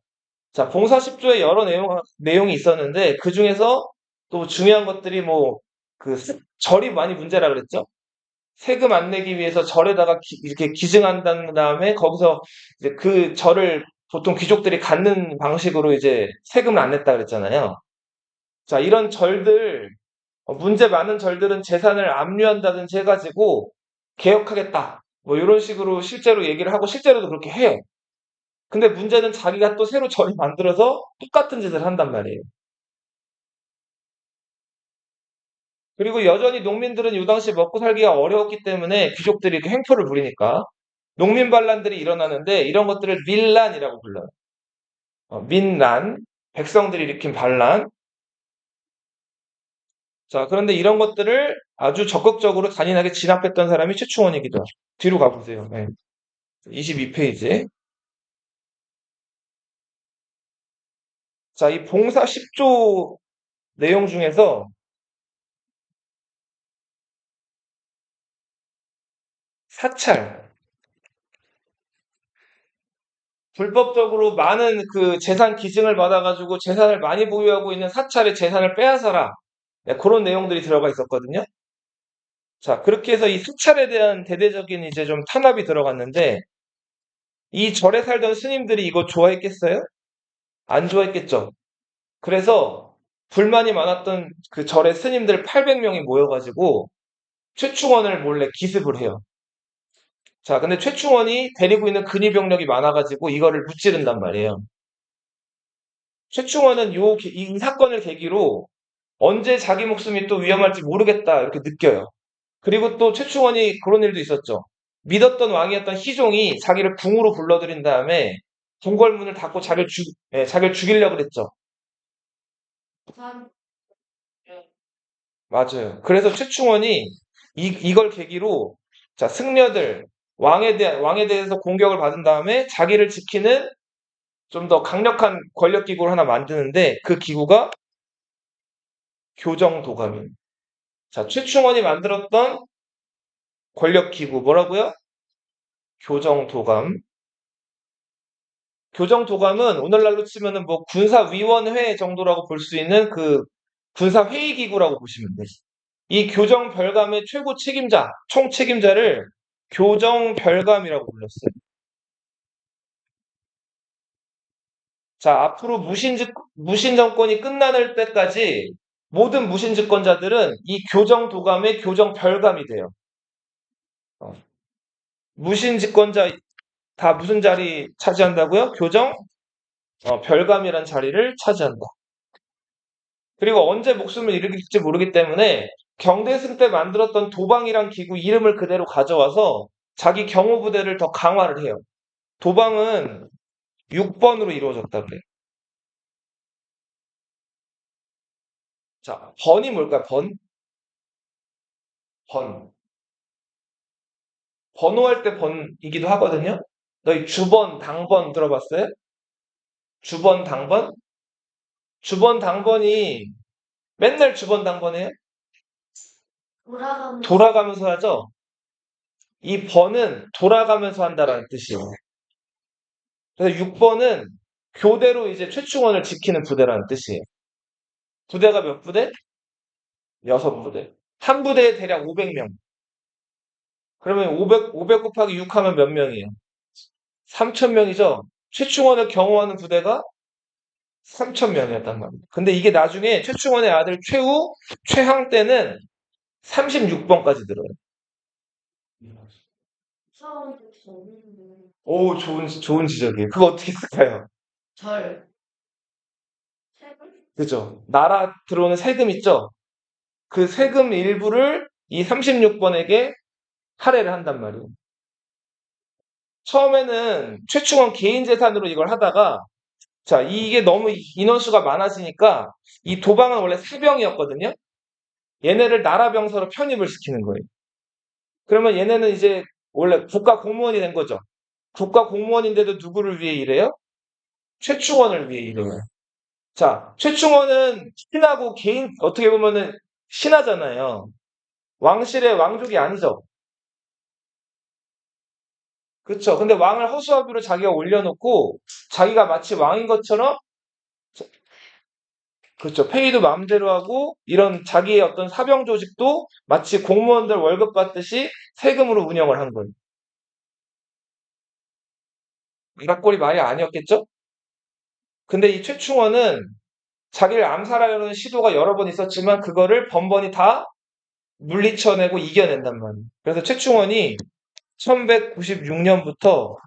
자, 봉사십조에 여러 내용이 있었는데 그 중에서 또 중요한 것들이 뭐 그 절이 많이 문제라 그랬죠. 세금 안 내기 위해서 절에다가 이렇게 기증한다는 다음에 거기서 이제 그 절을 보통 귀족들이 갖는 방식으로 이제 세금을 안 냈다 그랬잖아요. 자, 이런 절들, 문제 많은 절들은 재산을 압류한다든지 해가지고 개혁하겠다. 뭐 이런 식으로 실제로 얘기를 하고 실제로도 그렇게 해요. 근데 문제는 자기가 또 새로 절을 만들어서 똑같은 짓을 한단 말이에요. 그리고 여전히 농민들은 이 당시 먹고 살기가 어려웠기 때문에 귀족들이 이렇게 횡포를 부리니까 농민 반란들이 일어나는데 이런 것들을 밀란이라고 불러요. 민란, 백성들이 일으킨 반란. 자, 그런데 이런 것들을 아주 적극적으로 잔인하게 진압했던 사람이 최충원이기도 하죠. 뒤로 가보세요. 네. 22페이지. 자, 이 봉사 10조 내용 중에서 사찰, 불법적으로 많은 그 재산 기증을 받아가지고 재산을 많이 보유하고 있는 사찰의 재산을 빼앗아라. 네, 그런 내용들이 들어가 있었거든요. 자, 그렇게 해서 이 사찰에 대한 대대적인 이제 좀 탄압이 들어갔는데 이 절에 살던 스님들이 이거 좋아했겠어요? 안 좋아했겠죠. 그래서 불만이 많았던 그 절의 스님들 800명이 모여가지고 최충원을 몰래 기습을 해요. 자, 근데 최충원이 데리고 있는 근위병력이 많아가지고 이거를 무찌른단 말이에요. 최충원은 이 사건을 계기로 언제 자기 목숨이 또 위험할지 모르겠다 이렇게 느껴요. 그리고 또 최충원이 그런 일도 있었죠. 믿었던 왕이었던 희종이 자기를 궁으로 불러들인 다음에 궁궐문을 닫고 자기를 죽이려고 그랬죠. 맞아요. 그래서 최충원이 이걸 계기로 자, 승려들 왕에 대해서 공격을 받은 다음에 자기를 지키는 좀 더 강력한 권력 기구를 하나 만드는데 그 기구가 교정도감입니다. 자, 최충원이 만들었던 권력 기구 뭐라고요? 교정도감. 교정도감은 오늘날로 치면은 뭐 군사위원회 정도라고 볼 수 있는 그 군사회의기구라고 보시면 돼요. 이 교정별감의 최고 책임자, 총 책임자를 교정별감이라고 불렀어요. 자, 앞으로 무신 정권이 끝나는 때까지 모든 무신 집권자들은 이 교정도감의 교정별감이 돼요. 어, 무신 집권자 다 무슨 자리 차지한다고요? 별감이란 자리를 차지한다. 그리고 언제 목숨을 잃을지 모르기 때문에 경대승 때 만들었던 도방이란 기구 이름을 그대로 가져와서 자기 경호부대를 더 강화를 해요. 도방은 6번으로 이루어졌다 그래요. 자, 번이 뭘까요? 번. 번호할 때 번이기도 하거든요. 너희 주번, 당번 들어봤어요? 주번, 당번? 주번, 당번이 맨날 주번, 당번이에요? 돌아가면서 하죠? 이 번은 돌아가면서 한다라는 뜻이에요. 그래서 6번은 교대로 이제 최충원을 지키는 부대라는 뜻이에요. 부대가 몇 부대? 6부대. 한 부대에 대략 500명. 그러면 500 곱하기 6 하면 몇 명이에요? 3,000명이죠? 최충원을 경호하는 부대가 3,000명이었단 말이에요. 근데 이게 나중에 최충원의 아들 최항 때는 36번까지 들어요. 오, 좋은 지적이에요. 그거 어떻게 쓸까요? 그죠? 나라 들어오는 세금 있죠? 그 세금 일부를 이 36번에게 할애를 한단 말이에요. 처음에는 최충원 개인 재산으로 이걸 하다가 자, 이게 너무 인원수가 많아지니까 이 도방은 원래 사병이었거든요. 얘네를 나라병사로 편입을 시키는 거예요. 그러면 얘네는 이제 원래 국가 공무원이 된 거죠. 국가 공무원인데도 누구를 위해 일해요? 최충원을 위해 일해요. 자, 최충원은 신하고 개인, 어떻게 보면은 신하잖아요. 왕실의 왕족이 아니죠. 그쵸. 근데 왕을 허수아비로 자기가 올려놓고 자기가 마치 왕인 것처럼 그렇죠. 페이도 마음대로 하고 이런 자기의 어떤 사병 조직도 마치 공무원들 월급 받듯이 세금으로 운영을 한 거예요. 이락골이 말이 아니었겠죠? 근데 이 최충원은 자기를 암살하려는 시도가 여러 번 있었지만 그거를 번번이 다 물리쳐내고 이겨낸단 말이에요. 그래서 최충원이 1196년부터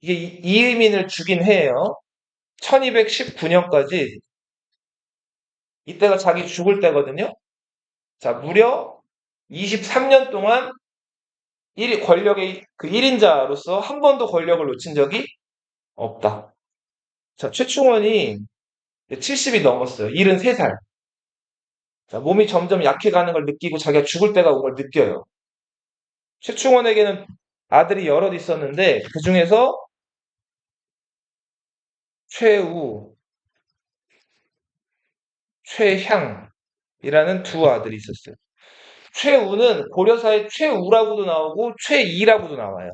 이게 이의민을 죽인 해예요. 1219년까지 이때가 자기 죽을 때거든요. 자, 무려 23년 동안 권력의 그 1인자로서 한 번도 권력을 놓친 적이 없다. 자, 최충원이 70이 넘었어요. 73살. 자, 몸이 점점 약해가는 걸 느끼고 자기가 죽을 때가 온 걸 느껴요. 최충원에게는 아들이 여럿 있었는데 그 중에서 최우, 최향이라는 두 아들이 있었어요. 최우는 고려사의 최우라고도 나오고 최이라고도 나와요.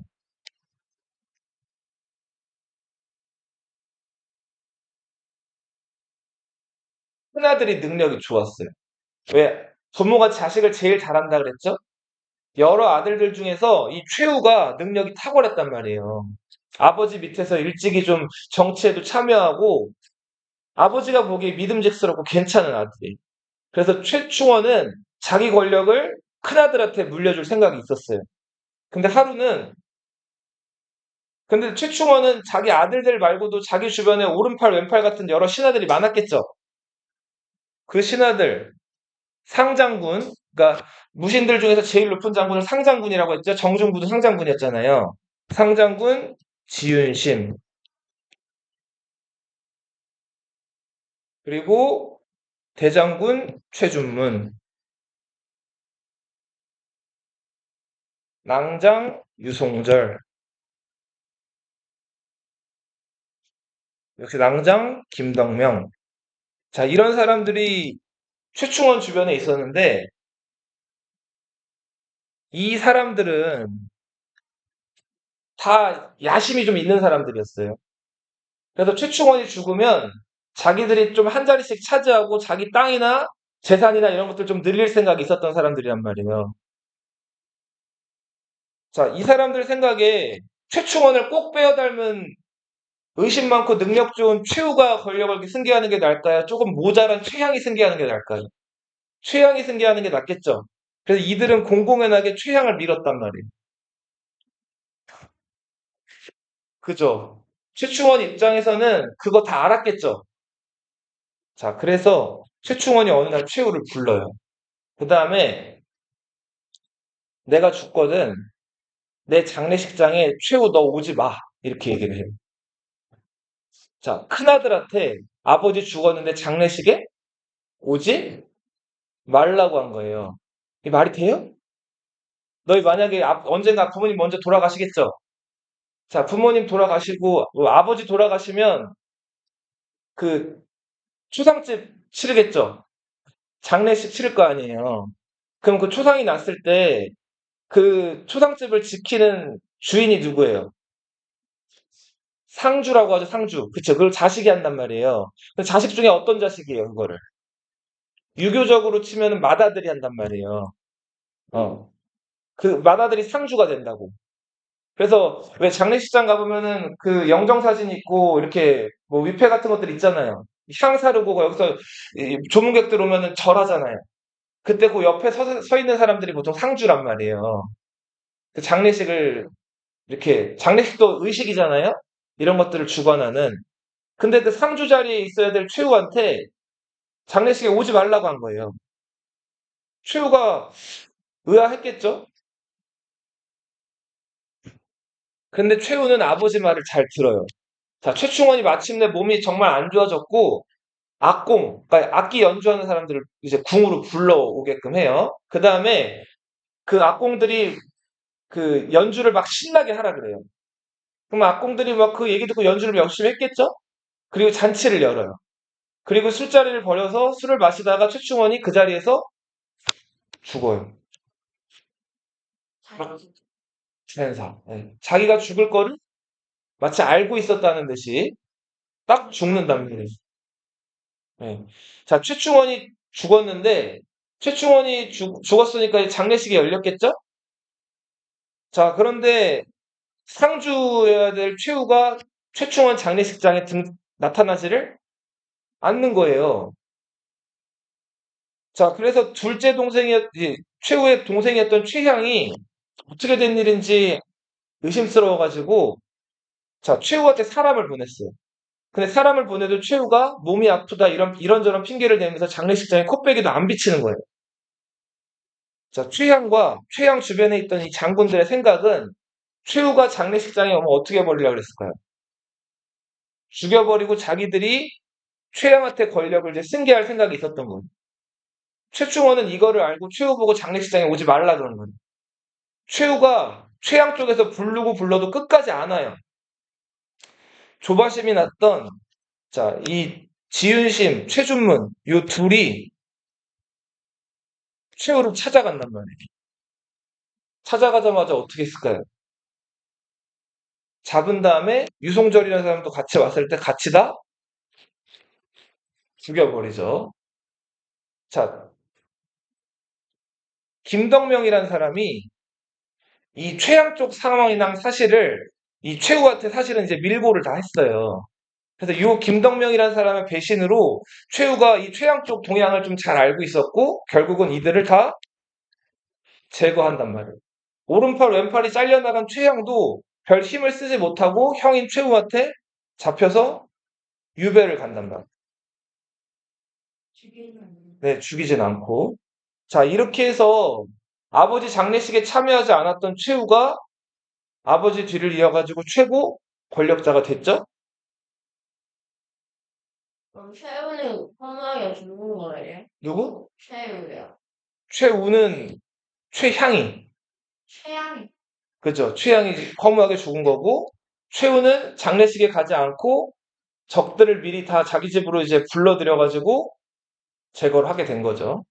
큰아들이 능력이 좋았어요. 왜? 부모가 자식을 제일 잘한다 그랬죠? 여러 아들들 중에서 이 최우가 능력이 탁월했단 말이에요. 아버지 밑에서 일찍이 좀 정치에도 참여하고 아버지가 보기에 믿음직스럽고 괜찮은 아들이. 그래서 최충원은 자기 권력을 큰아들한테 물려줄 생각이 있었어요. 근데 하루는 근데 최충원은 자기 아들들 말고도 자기 주변에 오른팔 왼팔 같은 여러 신하들이 많았겠죠. 그 신하들 상장군 그러니까 무신들 중에서 제일 높은 장군을 상장군이라고 했죠. 정중부도 상장군이었잖아요. 상장군 지윤심 그리고 대장군 최준문 낭장 유송절 역시 낭장 김덕명 자 이런 사람들이 최충원 주변에 있었는데 이 사람들은 다 야심이 좀 있는 사람들이었어요. 그래서 최충원이 죽으면 자기들이 좀 한 자리씩 차지하고 자기 땅이나 재산이나 이런 것들 좀 늘릴 생각이 있었던 사람들이란 말이에요. 자, 이 사람들 생각에 최충원을 꼭 빼어 닮은 의심 많고 능력 좋은 최우가 권력을 이렇게 승계하는 게 나을까요? 조금 모자란 최향이 승계하는 게 나을까요? 최향이 승계하는 게 낫겠죠. 그래서 이들은 공공연하게 최향을 밀었단 말이에요. 그죠? 최충원 입장에서는 그거 다 알았겠죠. 자, 그래서 최충원이 어느 날 최우를 불러요. 그 다음에 내가 죽거든. 내 장례식장에 최우 너 오지 마. 이렇게 얘기를 해요. 자, 큰아들한테 아버지 죽었는데 장례식에 오지 말라고 한 거예요. 이게 말이 돼요? 너희 만약에 언젠가 부모님 먼저 돌아가시겠죠? 자, 부모님 돌아가시고 아버지 돌아가시면 그 추상집 치르겠죠? 장례식 치를 거 아니에요. 그럼 그 초상이 났을 때 그 초상집을 지키는 주인이 누구예요? 상주라고 하죠, 상주. 그쵸? 그걸 자식이 한단 말이에요. 자식 중에 어떤 자식이에요, 그거를? 유교적으로 치면은 맏아들이 한단 말이에요. 어. 그 맏아들이 상주가 된다고. 그래서 왜 장례식장 가보면은 그 영정사진 있고 이렇게 뭐 위패 같은 것들 있잖아요. 향 사르고 여기서 조문객들 오면은 절하잖아요. 그때 그 옆에 서 있는 사람들이 보통 상주란 말이에요. 그 장례식을 이렇게 장례식도 의식이잖아요. 이런 것들을 주관하는. 근데 그 상주 자리에 있어야 될 최후한테 장례식에 오지 말라고 한 거예요. 최후가 의아했겠죠? 근데 최후는 아버지 말을 잘 들어요. 자, 최충원이 마침내 몸이 정말 안 좋아졌고, 그러니까 악기 연주하는 사람들을 이제 궁으로 불러오게끔 해요. 그 다음에 그 악공들이 그 연주를 막 신나게 하라 그래요. 그럼 악공들이 막 그 얘기 듣고 연주를 열심히 했겠죠? 그리고 잔치를 열어요. 그리고 술자리를 벌여서 술을 마시다가 최충원이 그 자리에서 죽어요. 자연사. 예. 자기가 죽을 거를 마치 알고 있었다는 듯이 딱 죽는단 말이에요. 예. 자, 최충원이 죽었는데, 최충원이 죽었으니까 장례식이 열렸겠죠? 자, 그런데 상주여야 될 최후가 최충원 장례식장에 나타나지를 않는 거예요. 자, 그래서 최후의 동생이었던 최향이 어떻게 된 일인지 의심스러워가지고, 자, 최후한테 사람을 보냈어요. 근데 사람을 보내도 최후가 몸이 아프다 이런저런 핑계를 대면서 장례식장에 코빼기도 안 비치는 거예요. 자, 최향 주변에 있던 이 장군들의 생각은 최후가 장례식장에 오면 어떻게 버리려고 그랬을까요? 죽여버리고 자기들이 최향한테 권력을 이제 승계할 생각이 있었던 거예요. 최충원은 이거를 알고 최후 보고 장례식장에 오지 말라 그런 거예요. 최후가 최양 쪽에서 부르고 불러도 끝까지 안 와요. 조바심이 났던 자, 이 지윤심, 최준문 요 둘이 최후를 찾아간단 말이에요. 찾아가자마자 어떻게 했을까요? 잡은 다음에 유송절이라는 사람도 같이 왔을 때 같이 다 죽여버리죠. 자, 김덕명이라는 사람이 이 최양 쪽 상황이랑 사실을 이 최후한테 사실은 이제 밀고를 다 했어요. 그래서 이 김덕명이라는 사람의 배신으로 최후가 이 최양 쪽 동향을 좀 잘 알고 있었고 결국은 이들을 다 제거한단 말이에요. 오른팔 왼팔이 잘려나간 최양도 별 힘을 쓰지 못하고 형인 최후한테 잡혀서 유배를 간단 말이에요. 네, 죽이진 않고. 자, 이렇게 해서 아버지 장례식에 참여하지 않았던 최후가 아버지 뒤를 이어가지고 최고 권력자가 됐죠? 그럼 최우는 허무하게 죽은 거예요? 누구? 최우요. 최우는 최향이. 최양이. 그죠? 최향이 허무하게 죽은 거고, 최우는 장례식에 가지 않고 적들을 미리 다 자기 집으로 이제 불러들여가지고 제거를 하게 된 거죠.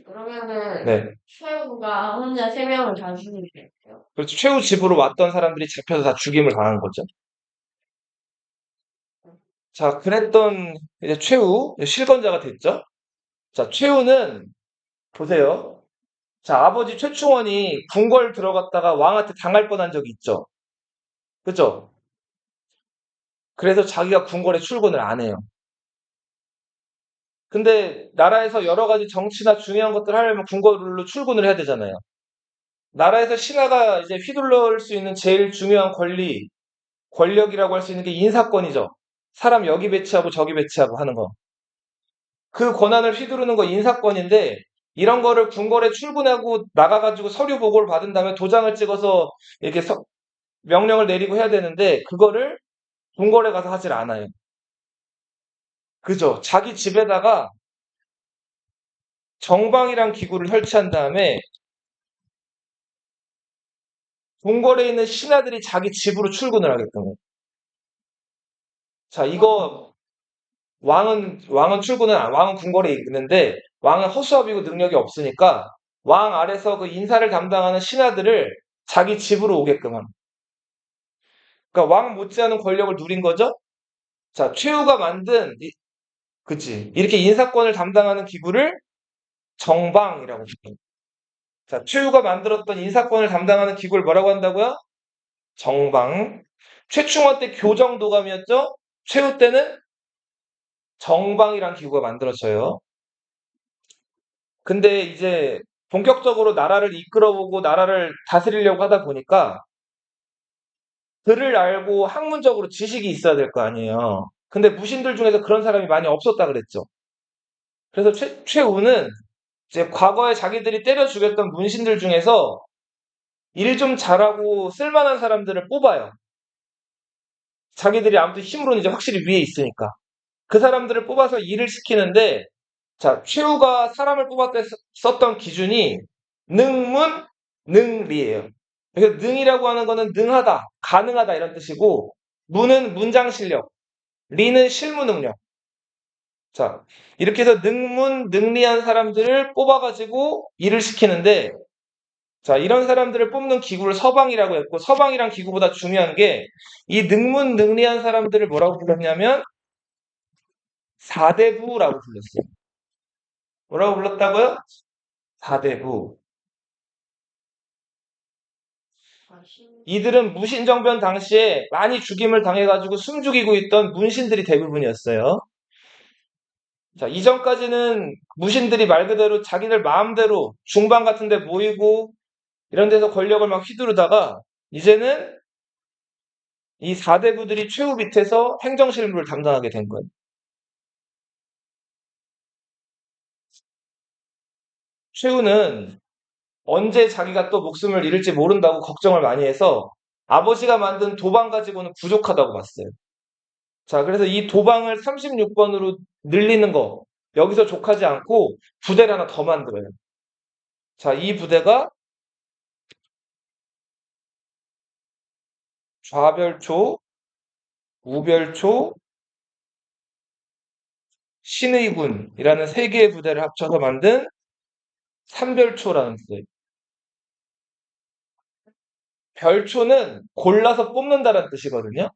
그러면은 네. 최우가 혼자 세 명을 다 죽이겠죠? 그렇죠. 최우 집으로 왔던 사람들이 잡혀서 다 죽임을 당한 거죠. 자, 그랬던 이제 최우, 실권자가 됐죠. 자, 최우는 보세요. 자, 아버지 최충원이 궁궐 들어갔다가 왕한테 당할 뻔한 적이 있죠. 그죠? 그래서 자기가 궁궐에 출근을 안 해요. 근데 나라에서 여러 가지 정치나 중요한 것들 하려면 궁궐로 출근을 해야 되잖아요. 나라에서 신하가 이제 휘둘러올 수 있는 제일 중요한 권력이라고 할 수 있는 게 인사권이죠. 사람 여기 배치하고 저기 배치하고 하는 거. 그 권한을 휘두르는 거 인사권인데 이런 거를 궁궐에 출근하고 나가가지고 서류 보고를 받은 다음에 도장을 찍어서 이렇게 명령을 내리고 해야 되는데 그거를 궁궐에 가서 하질 않아요. 그죠? 자기 집에다가 정방이란 기구를 설치한 다음에 궁궐에 있는 신하들이 자기 집으로 출근을 하게끔 해요. 자, 이거 왕은 궁궐에 있는데 왕은 허수아비고 능력이 없으니까 왕 아래서 그 인사를 담당하는 신하들을 자기 집으로 오게끔 합니다. 그러니까 왕 못지않은 권력을 누린 거죠? 자, 최후가 만든, 그치. 이렇게 인사권을 담당하는 기구를 정방이라고 합니다. 자, 최후가 만들었던 인사권을 담당하는 기구를 뭐라고 한다고요? 정방. 최충원 때 교정도감이었죠? 최후 때는 정방이란 기구가 만들어져요. 근데 이제 본격적으로 나라를 이끌어보고 나라를 다스리려고 하다 보니까 글을 알고 학문적으로 지식이 있어야 될 거 아니에요. 근데 무신들 중에서 그런 사람이 많이 없었다 그랬죠. 그래서 최우는 이제 과거에 자기들이 때려 죽였던 문신들 중에서 일 좀 잘하고 쓸만한 사람들을 뽑아요. 자기들이 아무튼 힘으로는 이제 확실히 위에 있으니까. 그 사람들을 뽑아서 일을 시키는데, 자, 최후가 사람을 뽑을 때 썼던 기준이 능문, 능리예요. 그래서 능이라고 하는 거는 능하다, 가능하다 이런 뜻이고, 문은 문장 실력, 리는 실무 능력. 자, 이렇게 해서 능문, 능리한 사람들을 뽑아가지고 일을 시키는데, 자, 이런 사람들을 뽑는 기구를 서방이라고 했고, 서방이란 기구보다 중요한 게, 이 능문, 능리한 사람들을 뭐라고 불렀냐면, 사대부라고 불렀어요. 뭐라고 불렀다고요? 사대부. 이들은 무신정변 당시에 많이 죽임을 당해가지고 숨죽이고 있던 문신들이 대부분이었어요. 자, 이전까지는 무신들이 말 그대로 자기들 마음대로 중방 같은 데 모이고 이런 데서 권력을 막 휘두르다가 이제는 이 사대부들이 최후 밑에서 행정실무를 담당하게 된 거예요. 최후는 언제 자기가 또 목숨을 잃을지 모른다고 걱정을 많이 해서 아버지가 만든 도방 가지고는 부족하다고 봤어요. 자, 그래서 이 도방을 36번으로 늘리는 거, 여기서 족하지 않고 부대를 하나 더 만들어요. 자, 이 부대가 좌별초, 우별초, 신의군이라는 세 개의 부대를 합쳐서 만든 삼별초라는 부대. 별초는 골라서 뽑는다는 뜻이거든요.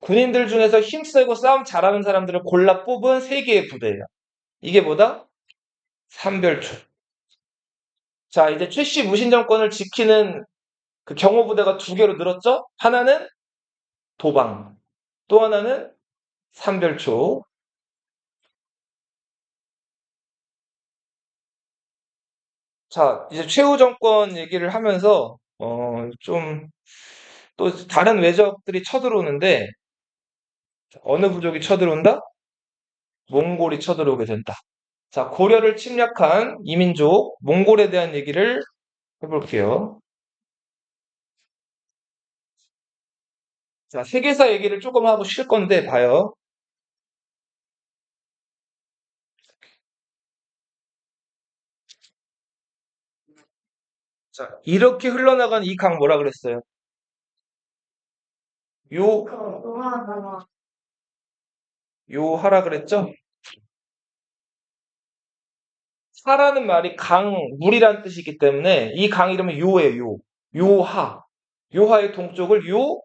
군인들 중에서 힘세고 싸움 잘하는 사람들을 골라 뽑은 세 개의 부대예요. 이게 뭐다? 삼별초. 자, 이제 최씨 무신정권을 지키는 그 경호부대가 두 개로 늘었죠? 하나는 도방, 또 하나는 삼별초. 자, 이제 최후 정권 얘기를 하면서 좀 또 다른 외적들이 쳐들어오는데 어느 부족이 쳐들어온다? 몽골이 쳐들어오게 된다. 자, 고려를 침략한 이민족 몽골에 대한 얘기를 해볼게요. 자, 세계사 얘기를 조금 하고 쉴 건데 봐요. 자, 이렇게 흘러나간 이 강 뭐라 그랬어요? 요, 요하라 그랬죠? 하라는 말이 강, 물이란 뜻이기 때문에 이 강 이름은 요예요. 요하. 요하의 동쪽을 요,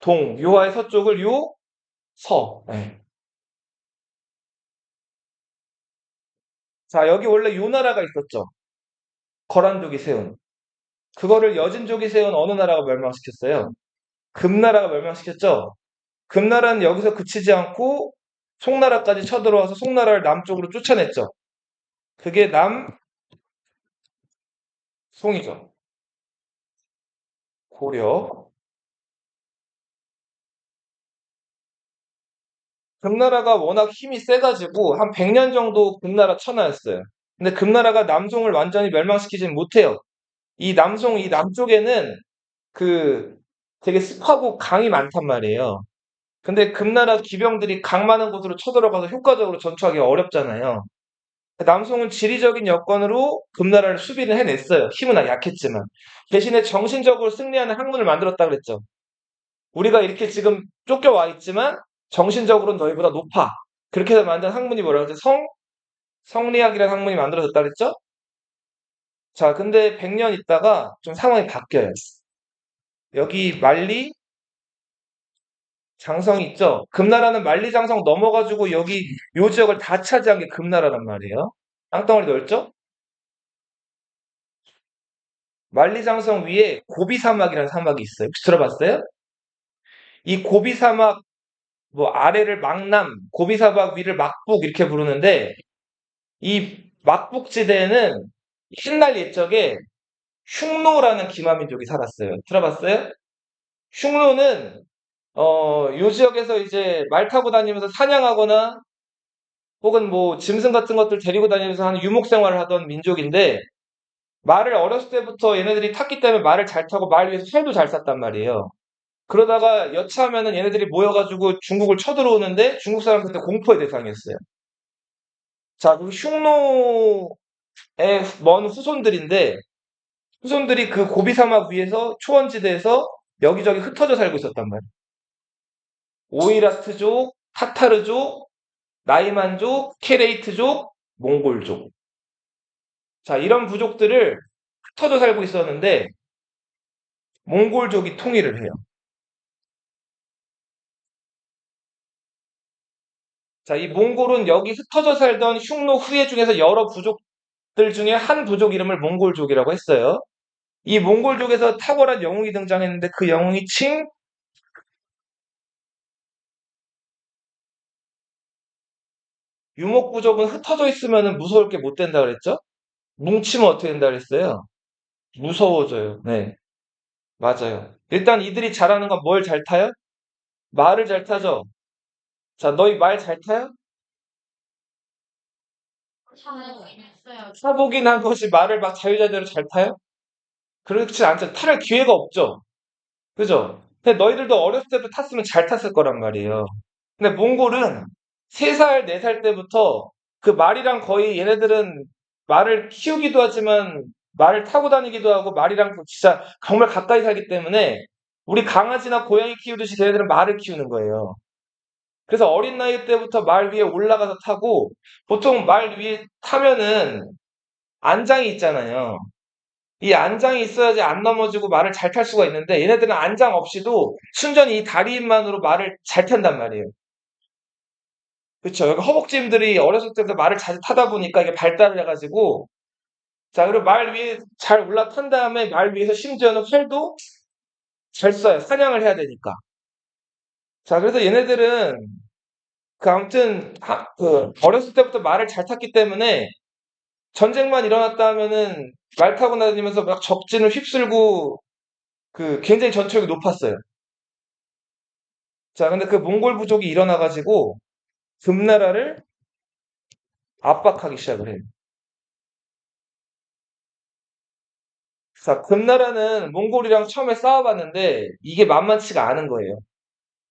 동. 요하의 서쪽을 요, 서. 네. 자, 여기 원래 요 나라가 있었죠. 거란족이 세운. 그거를 여진족이 세운 어느 나라가 멸망시켰어요? 금나라가 멸망시켰죠. 금나라는 여기서 그치지 않고 송나라까지 쳐들어와서 송나라를 남쪽으로 쫓아냈죠. 그게 남송이죠. 고려. 금나라가 워낙 힘이 세가지고 한 100년 정도 금나라 천하였어요. 근데 금나라가 남송을 완전히 멸망시키진 못해요. 이 남송, 이 남쪽에는 그 되게 습하고 강이 많단 말이에요. 근데 금나라 기병들이 강 많은 곳으로 쳐들어가서 효과적으로 전투하기 어렵잖아요. 남송은 지리적인 여건으로 금나라를 수비를 해냈어요. 힘은 약했지만. 대신에 정신적으로 승리하는 학문을 만들었다 그랬죠. 우리가 이렇게 지금 쫓겨와 있지만 정신적으로는 너희보다 높아. 그렇게 해서 만든 학문이 뭐라고 하죠? 성리학이라는 학문이 만들어졌다 그랬죠? 자, 근데 100년 있다가 좀 상황이 바뀌어요. 여기 만리, 장성 있죠? 금나라는 만리, 장성 넘어가지고 여기 요 지역을 다 차지한 게 금나라란 말이에요. 땅덩어리 넓죠? 만리장성 위에 고비 사막이라는 사막이 있어요. 혹시 들어봤어요? 이 고비 사막 뭐 아래를 막남, 고비 사막 위를 막북 이렇게 부르는데 이 막북지대에는 옛날 옛적에 흉노라는 기마민족이 살았어요. 들어봤어요? 흉노는 요 지역에서 이제 말 타고 다니면서 사냥하거나 혹은 뭐 짐승 같은 것들 데리고 다니면서 하는 유목 생활을 하던 민족인데 말을 어렸을 때부터 얘네들이 탔기 때문에 말을 잘 타고 말 위에서 살도 잘 쌌단 말이에요. 그러다가 여차하면은 얘네들이 모여가지고 중국을 쳐들어오는데 중국 사람 그때 공포의 대상이었어요. 자, 그 흉노의 먼 후손들인데 후손들이 그 고비 사막 위에서 초원지대에서 여기저기 흩어져 살고 있었단 말이에요. 오이라트족, 타타르족, 나이만족, 케레이트족, 몽골족. 자, 이런 부족들을 흩어져 살고 있었는데 몽골족이 통일을 해요. 자, 이 몽골은 여기 흩어져 살던 흉노 후예 중에서 여러 부족들 중에 한 부족 이름을 몽골족이라고 했어요. 이 몽골족에서 탁월한 영웅이 등장했는데 그 영웅이 칭 유목부족은 흩어져 있으면 무서울 게 못 된다 그랬죠? 뭉치면 어떻게 된다 그랬어요? 무서워져요. 네, 맞아요. 일단 이들이 잘하는 건 뭘 잘 타요? 말을 잘 타죠. 자, 너희 말 잘 타요? 잘하고 있어요. 타보긴 한 것이 말을 막 자유자재로 잘 타요? 그렇지 않죠. 탈 기회가 없죠. 그죠? 근데 너희들도 어렸을 때도 탔으면 잘 탔을 거란 말이에요. 근데 몽골은 3살, 4살 때부터 그 말이랑 거의 얘네들은 말을 키우기도 하지만 말을 타고 다니기도 하고 말이랑 진짜 정말 가까이 살기 때문에 우리 강아지나 고양이 키우듯이 걔네들은 말을 키우는 거예요. 그래서 어린 나이 때부터 말 위에 올라가서 타고 보통 말 위에 타면은 안장이 있잖아요. 이 안장이 있어야지 안 넘어지고 말을 잘 탈 수가 있는데 얘네들은 안장 없이도 순전히 이 다리만으로 말을 잘 탄단 말이에요. 그쵸. 여기 허벅지들이 어렸을 때부터 말을 자주 타다 보니까 이게 발달을 해가지고 자, 그리고 말 위에 잘 올라탄 다음에 말 위에서 심지어는 활도 잘 쏴요. 사냥을 해야 되니까. 자, 그래서 얘네들은 그 아무튼 어렸을 때부터 말을 잘 탔기 때문에 전쟁만 일어났다 하면은 말 타고 다니면서 막 적진을 휩쓸고 그 굉장히 전투력이 높았어요. 자, 근데 그 몽골 부족이 일어나가지고 금나라를 압박하기 시작을 해요. 자, 금나라는 몽골이랑 처음에 싸워봤는데 이게 만만치가 않은 거예요.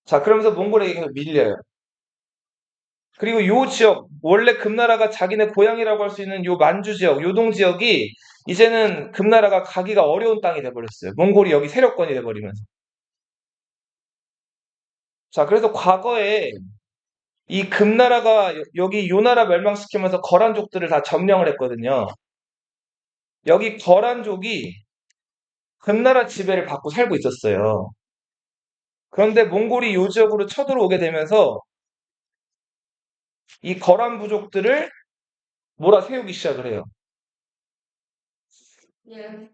자, 그러면서 몽골에게 계속 밀려요. 그리고 요 지역, 원래 금나라가 자기네 고향이라고 할 수 있는 요 만주 지역, 요동 지역이 이제는 금나라가 가기가 어려운 땅이 돼버렸어요. 몽골이 여기 세력권이 돼버리면서. 자, 그래서 과거에 이 금나라가 여기 요 나라 멸망시키면서 거란족들을 다 점령을 했거든요. 여기 거란족이 금나라 지배를 받고 살고 있었어요. 그런데 몽골이 요 지역으로 쳐들어오게 되면서 이 거란 부족들을 몰아세우기 시작을 해요. 예.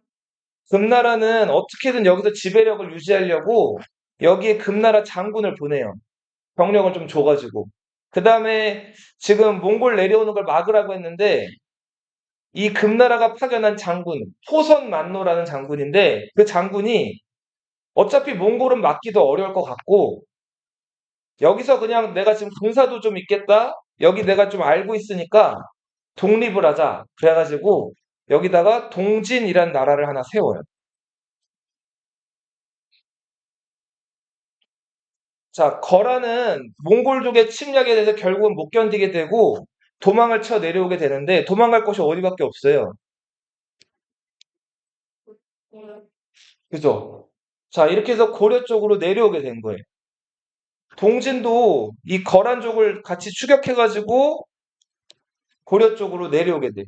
금나라는 어떻게든 여기서 지배력을 유지하려고 여기에 금나라 장군을 보내요. 병력을 좀 줘가지고. 그 다음에 지금 몽골 내려오는 걸 막으라고 했는데 이 금나라가 파견한 장군, 호선 만노라는 장군인데 그 장군이 어차피 몽골은 막기도 어려울 것 같고 여기서 그냥 내가 지금 군사도 좀 있겠다. 여기 내가 좀 알고 있으니까 독립을 하자. 그래가지고 여기다가 동진이란 나라를 하나 세워요. 자, 거란은 몽골족의 침략에 대해서 결국은 못 견디게 되고 도망을 쳐 내려오게 되는데 도망갈 곳이 어디밖에 없어요. 그죠? 자, 이렇게 해서 고려 쪽으로 내려오게 된 거예요. 동진도 이 거란족을 같이 추격해가지고 고려 쪽으로 내려오게 돼요.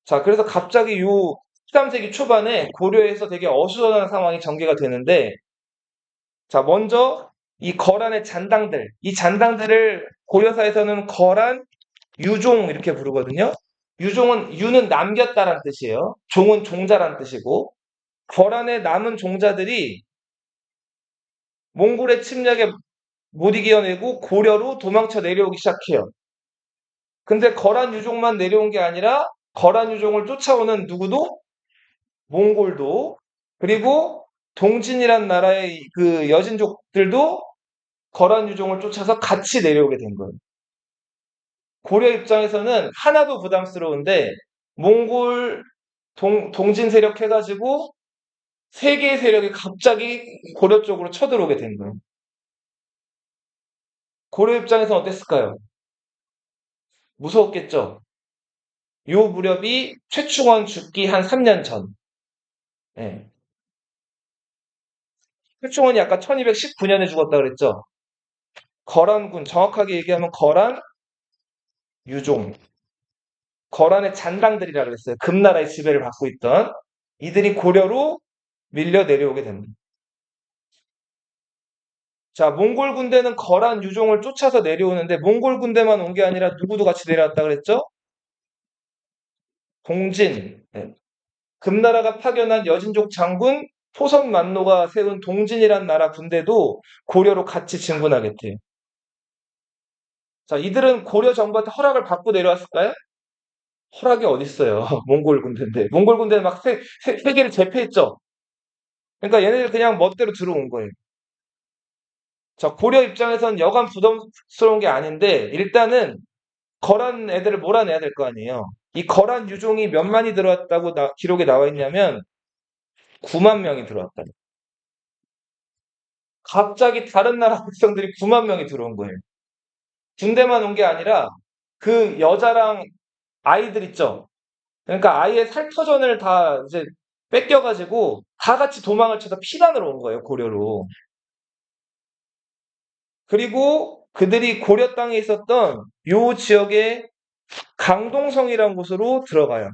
자, 그래서 갑자기 요 13세기 초반에 고려에서 되게 어수선한 상황이 전개가 되는데 자, 먼저 이 거란의 잔당들, 이 잔당들을 고려사에서는 거란, 유종 이렇게 부르거든요. 유종은 유는 남겼다란 뜻이에요. 종은 종자란 뜻이고 거란의 남은 종자들이 몽골의 침략에 못 이겨내고 고려로 도망쳐 내려오기 시작해요. 근데 거란 유종만 내려온 게 아니라 거란 유종을 쫓아오는 누구도 몽골도 그리고 동진이란 나라의 그 여진족들도 거란 유종을 쫓아서 같이 내려오게 된 거예요. 고려 입장에서는 하나도 부담스러운데 몽골 동진 세력 해가지고 세 개의 세력이 갑자기 고려 쪽으로 쳐들어오게 된 거예요. 고려 입장에서는 어땠을까요? 무서웠겠죠? 요 무렵이 최충원 죽기 한 3년 전. 예. 최충원이 아까 1219년에 죽었다 그랬죠? 거란군, 정확하게 얘기하면 거란, 유종, 거란의 잔당들이라 그랬어요. 금나라의 지배를 받고 있던 이들이 고려로 밀려 내려오게 됩니다. 자, 몽골 군대는 거란 유종을 쫓아서 내려오는데 몽골 군대만 온 게 아니라 누구도 같이 내려왔다 그랬죠? 동진, 예. 금나라가 파견한 여진족 장군 토성만노가 세운 동진이란 나라 군대도 고려로 같이 진군하겠대요. 자, 이들은 고려 정부한테 허락을 받고 내려왔을까요? 허락이 어딨어요. 몽골 군대인데. 몽골 군대는 막 세계를 제패했죠. 그러니까 얘네들 그냥 멋대로 들어온 거예요. 자, 고려 입장에선 여간 부담스러운 게 아닌데, 일단은 거란 애들을 몰아내야 될 거 아니에요. 이 거란 유종이 몇만이 들어왔다고 기록에 나와 있냐면, 9만 명이 들어왔다. 갑자기 다른 나라 백성들이 9만 명이 들어온 거예요. 군대만 온 게 아니라, 그 여자랑 아이들 있죠? 그러니까 아이의 살터전을 다 이제 뺏겨가지고, 다 같이 도망을 쳐서 피난을 온 거예요, 고려로. 그리고 그들이 고려 땅에 있었던 요 지역의 강동성이라는 곳으로 들어가요.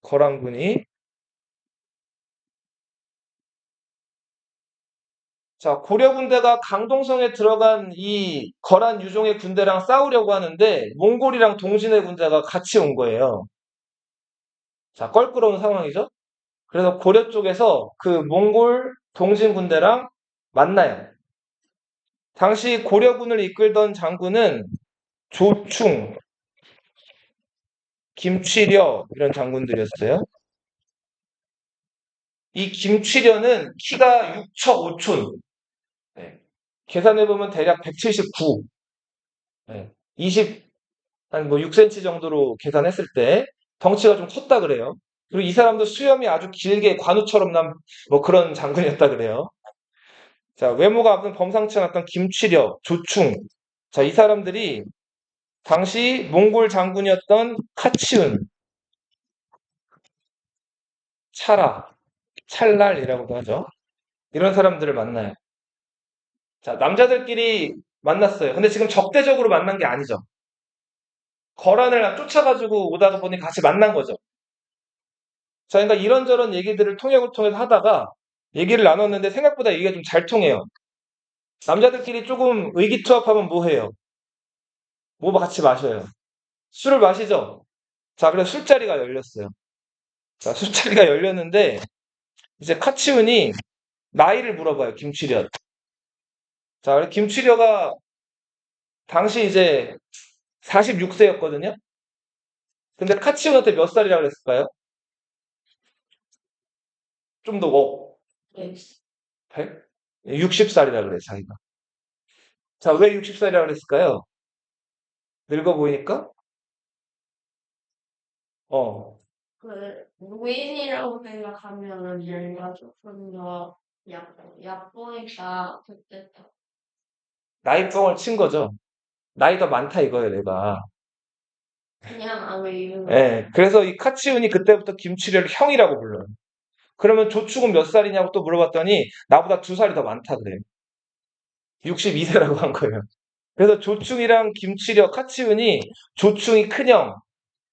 거란군이. 자, 고려 군대가 강동성에 들어간 이 거란 유종의 군대랑 싸우려고 하는데 몽골이랑 동진의 군대가 같이 온 거예요. 자, 껄끄러운 상황이죠. 그래서 고려 쪽에서 그 몽골 동진 군대랑 만나요. 당시 고려군을 이끌던 장군은 조충, 김취려 이런 장군들이었어요. 이 김취려는 키가 6척 5촌. 계산해보면 대략 179. 20, 한 뭐 6cm 정도로 계산했을 때 덩치가 좀 컸다 그래요. 그리고 이 사람도 수염이 아주 길게 관우처럼 난 뭐 그런 장군이었다 그래요. 자, 외모가 아무튼 범상치 않았던 김취려, 조충. 자, 이 사람들이 당시 몽골 장군이었던 카치운, 차라, 찰랄이라고도 하죠. 이런 사람들을 만나요. 자, 남자들끼리 만났어요. 근데 지금 적대적으로 만난 게 아니죠. 거란을 쫓아가지고 오다가 보니 같이 만난 거죠. 자, 그러니까 이런저런 얘기들을 통역을 통해서 하다가 얘기를 나눴는데 생각보다 얘기가 좀 잘 통해요. 남자들끼리 조금 의기투합하면 뭐 해요? 뭐 같이 마셔요. 술을 마시죠? 자, 그래서 술자리가 열렸어요. 자, 술자리가 열렸는데 이제 카치운이 나이를 물어봐요. 김취려. 자, 김취려가 당시 이제 46세였거든요. 근데 카치운한테 몇 살이라고 그랬을까요? 좀 더, 네. 100? 60살이라 그래, 자기가. 자, 왜 60살이라고 그랬을까요? 늙어 보이니까? 어, 그 노인이라고 생각하면은 뭔가 조금 더 얕보니까 그때 더 나이뻥을 친 거죠. 나이 더 많다 이거예요, 내가. 그냥 아무 이유가 예, 그래서 이 카치운이 그때부터 김치려를 형이라고 불러요. 그러면 조축은 몇 살이냐고 또 물어봤더니 나보다 2살이 더 많다 그래요. 62세라고 한 거예요. 그래서 조충이랑 김치려, 카치운이 조충이 큰형,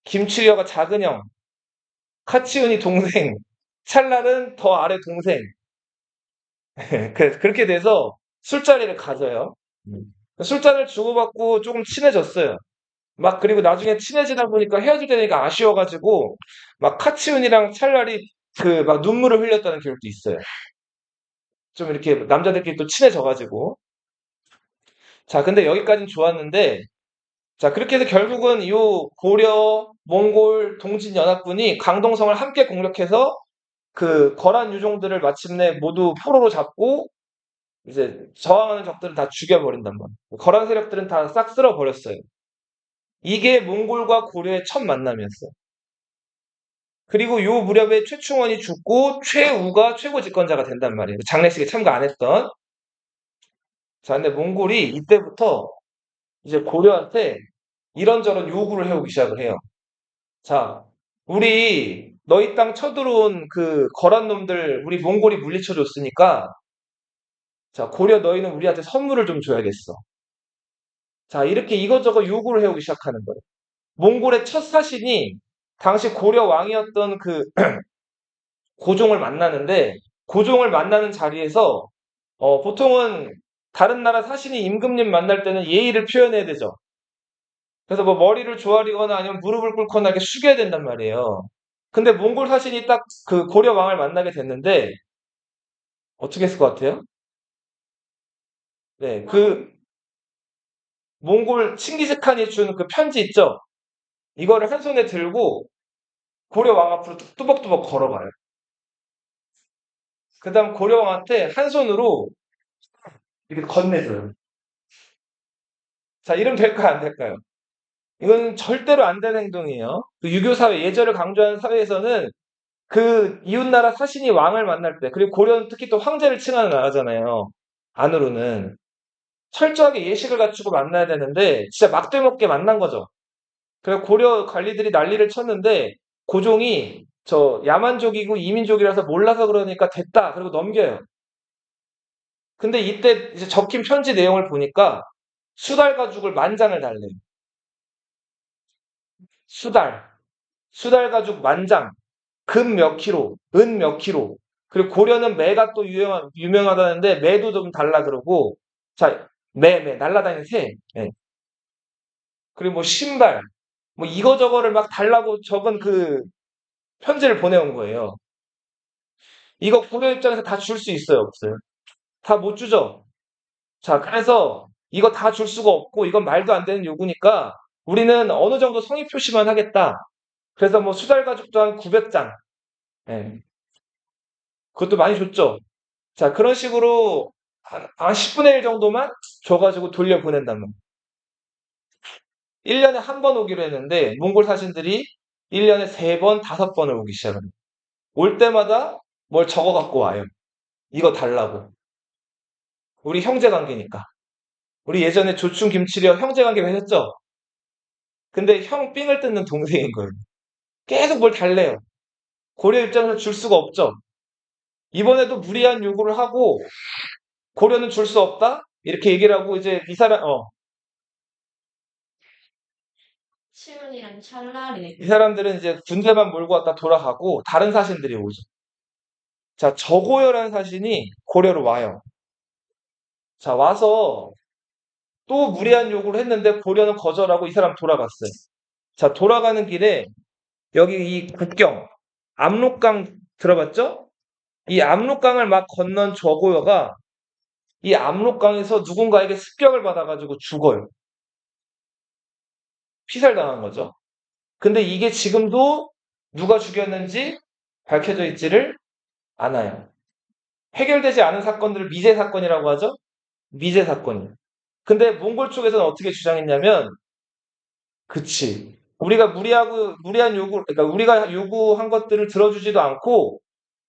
김치려가 작은형, 카치운이 동생, 찰날은 더 아래 동생. 그렇게 돼서 술자리를 가져요. 술잔을 주고받고 조금 친해졌어요. 막 그리고 나중에 친해지다 보니까 헤어질 때니까 아쉬워가지고 막 카치운이랑 찰날이 그 막 눈물을 흘렸다는 기록도 있어요. 좀 이렇게 남자들끼리 또 친해져가지고. 자, 근데 여기까지는 좋았는데 자, 그렇게 해서 결국은 이 고려, 몽골, 동진 연합군이 강동성을 함께 공격해서 그 거란 유종들을 마침내 모두 포로로 잡고 이제 저항하는 적들을 다 죽여버린단 말이에요. 거란 세력들은 다 싹 쓸어버렸어요. 이게 몽골과 고려의 첫 만남이었어요. 그리고 요 무렵에 최충원이 죽고 최우가 최고 집권자가 된단 말이에요. 장례식에 참가 안 했던. 자, 근데 몽골이 이때부터 이제 고려한테 이런저런 요구를 해오기 시작을 해요. 자, 우리 너희 땅 쳐들어온 그 거란 놈들 우리 몽골이 물리쳐 줬으니까 자, 고려 너희는 우리한테 선물을 좀 줘야겠어. 자, 이렇게 이것저것 요구를 해오기 시작하는 거예요. 몽골의 첫 사신이 당시 고려 왕이었던 그 고종을 만나는데 고종을 만나는 자리에서 보통은 다른 나라 사신이 임금님 만날 때는 예의를 표현해야 되죠. 그래서 뭐 머리를 조아리거나 아니면 무릎을 꿇거나 이렇게 숙여야 된단 말이에요. 근데 몽골 사신이 딱 그 고려 왕을 만나게 됐는데 어떻게 했을 것 같아요? 네, 그 몽골 칭기즈칸이 준 그 편지 있죠? 이거를 한 손에 들고 고려 왕 앞으로 뚜벅뚜벅 걸어가요. 그 다음 고려 왕한테 한 손으로 이렇게 건네줘요. 자, 이러면 될까요? 안 될까요? 이건 절대로 안 되는 행동이에요. 그 유교 사회, 예절을 강조하는 사회에서는 그 이웃나라 사신이 왕을 만날 때, 그리고 고려는 특히 또 황제를 칭하는 나라잖아요. 안으로는. 철저하게 예식을 갖추고 만나야 되는데, 진짜 막대먹게 만난 거죠. 그래서 고려 관리들이 난리를 쳤는데, 고종이 저 야만족이고 이민족이라서 몰라서 그러니까 됐다. 그리고 넘겨요. 근데 이때 이제 적힌 편지 내용을 보니까 수달 가죽을 만장을 달래요. 수달. 수달 가죽 만장. 금 몇 킬로, 은 몇 킬로. 그리고 고려는 매가 또 유명하다는데 매도 좀 달라 그러고. 자, 매, 날라다니는 새. 예. 그리고 뭐 신발. 뭐 이거저거를 막 달라고 적은 그 편지를 보내온 거예요. 이거 고려 입장에서 다 줄 수 있어요, 없어요? 다 못 주죠? 자, 그래서 이거 다 줄 수가 없고 이건 말도 안 되는 요구니까 우리는 어느 정도 성의 표시만 하겠다. 그래서 뭐 수달 가죽도 한 900장. 예. 그것도 많이 줬죠. 자, 그런 식으로 한 10분의 1 정도만 줘가지고 돌려보낸단 말이에요. 1년에 한 번 오기로 했는데, 몽골 사신들이 1년에 3번, 5번을 오기 시작합니다. 올 때마다 뭘 적어 갖고 와요. 이거 달라고. 우리 형제 관계니까. 우리 예전에 조충 김치려 형제 관계 맺었죠? 근데 형 삥을 뜯는 동생인 거예요. 계속 뭘 달래요. 고려 입장에서 줄 수가 없죠. 이번에도 무리한 요구를 하고, 고려는 줄 수 없다? 이렇게 얘기를 하고, 이제 이 사람, 시문이랑 찰나리. 이 사람들은 이제 군대만 몰고 왔다 돌아가고 다른 사신들이 오죠. 자, 저고요라는 사신이 고려로 와요. 자, 와서 또 무리한 요구를 했는데 고려는 거절하고 이 사람 돌아갔어요. 자, 돌아가는 길에 여기 이 국경, 압록강 들어봤죠? 이 압록강을 막 건넌 저고요가 이 압록강에서 누군가에게 습격을 받아가지고 죽어요. 피살당한 거죠. 근데 이게 지금도 누가 죽였는지 밝혀져 있지를 않아요. 해결되지 않은 사건들을 미제 사건이라고 하죠? 미제 사건이에요. 근데 몽골 쪽에서는 어떻게 주장했냐면, 그치. 우리가 무리한 요구, 그러니까 우리가 요구한 것들을 들어주지도 않고,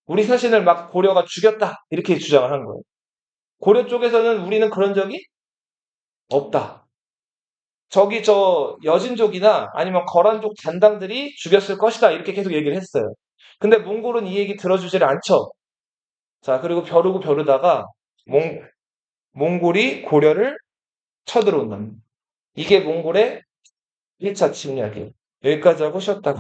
우리 사신을 막 고려가 죽였다. 이렇게 주장을 한 거예요. 고려 쪽에서는 우리는 그런 적이 없다. 저기 저 여진족이나 아니면 거란족 잔당들이 죽였을 것이다. 이렇게 계속 얘기를 했어요. 근데 몽골은 이 얘기 들어주지를 않죠. 자, 그리고 벼르고 벼르다가 몽골이 고려를 쳐들어온다. 이게 몽골의 1차 침략이에요. 여기까지 하고 쉬었다.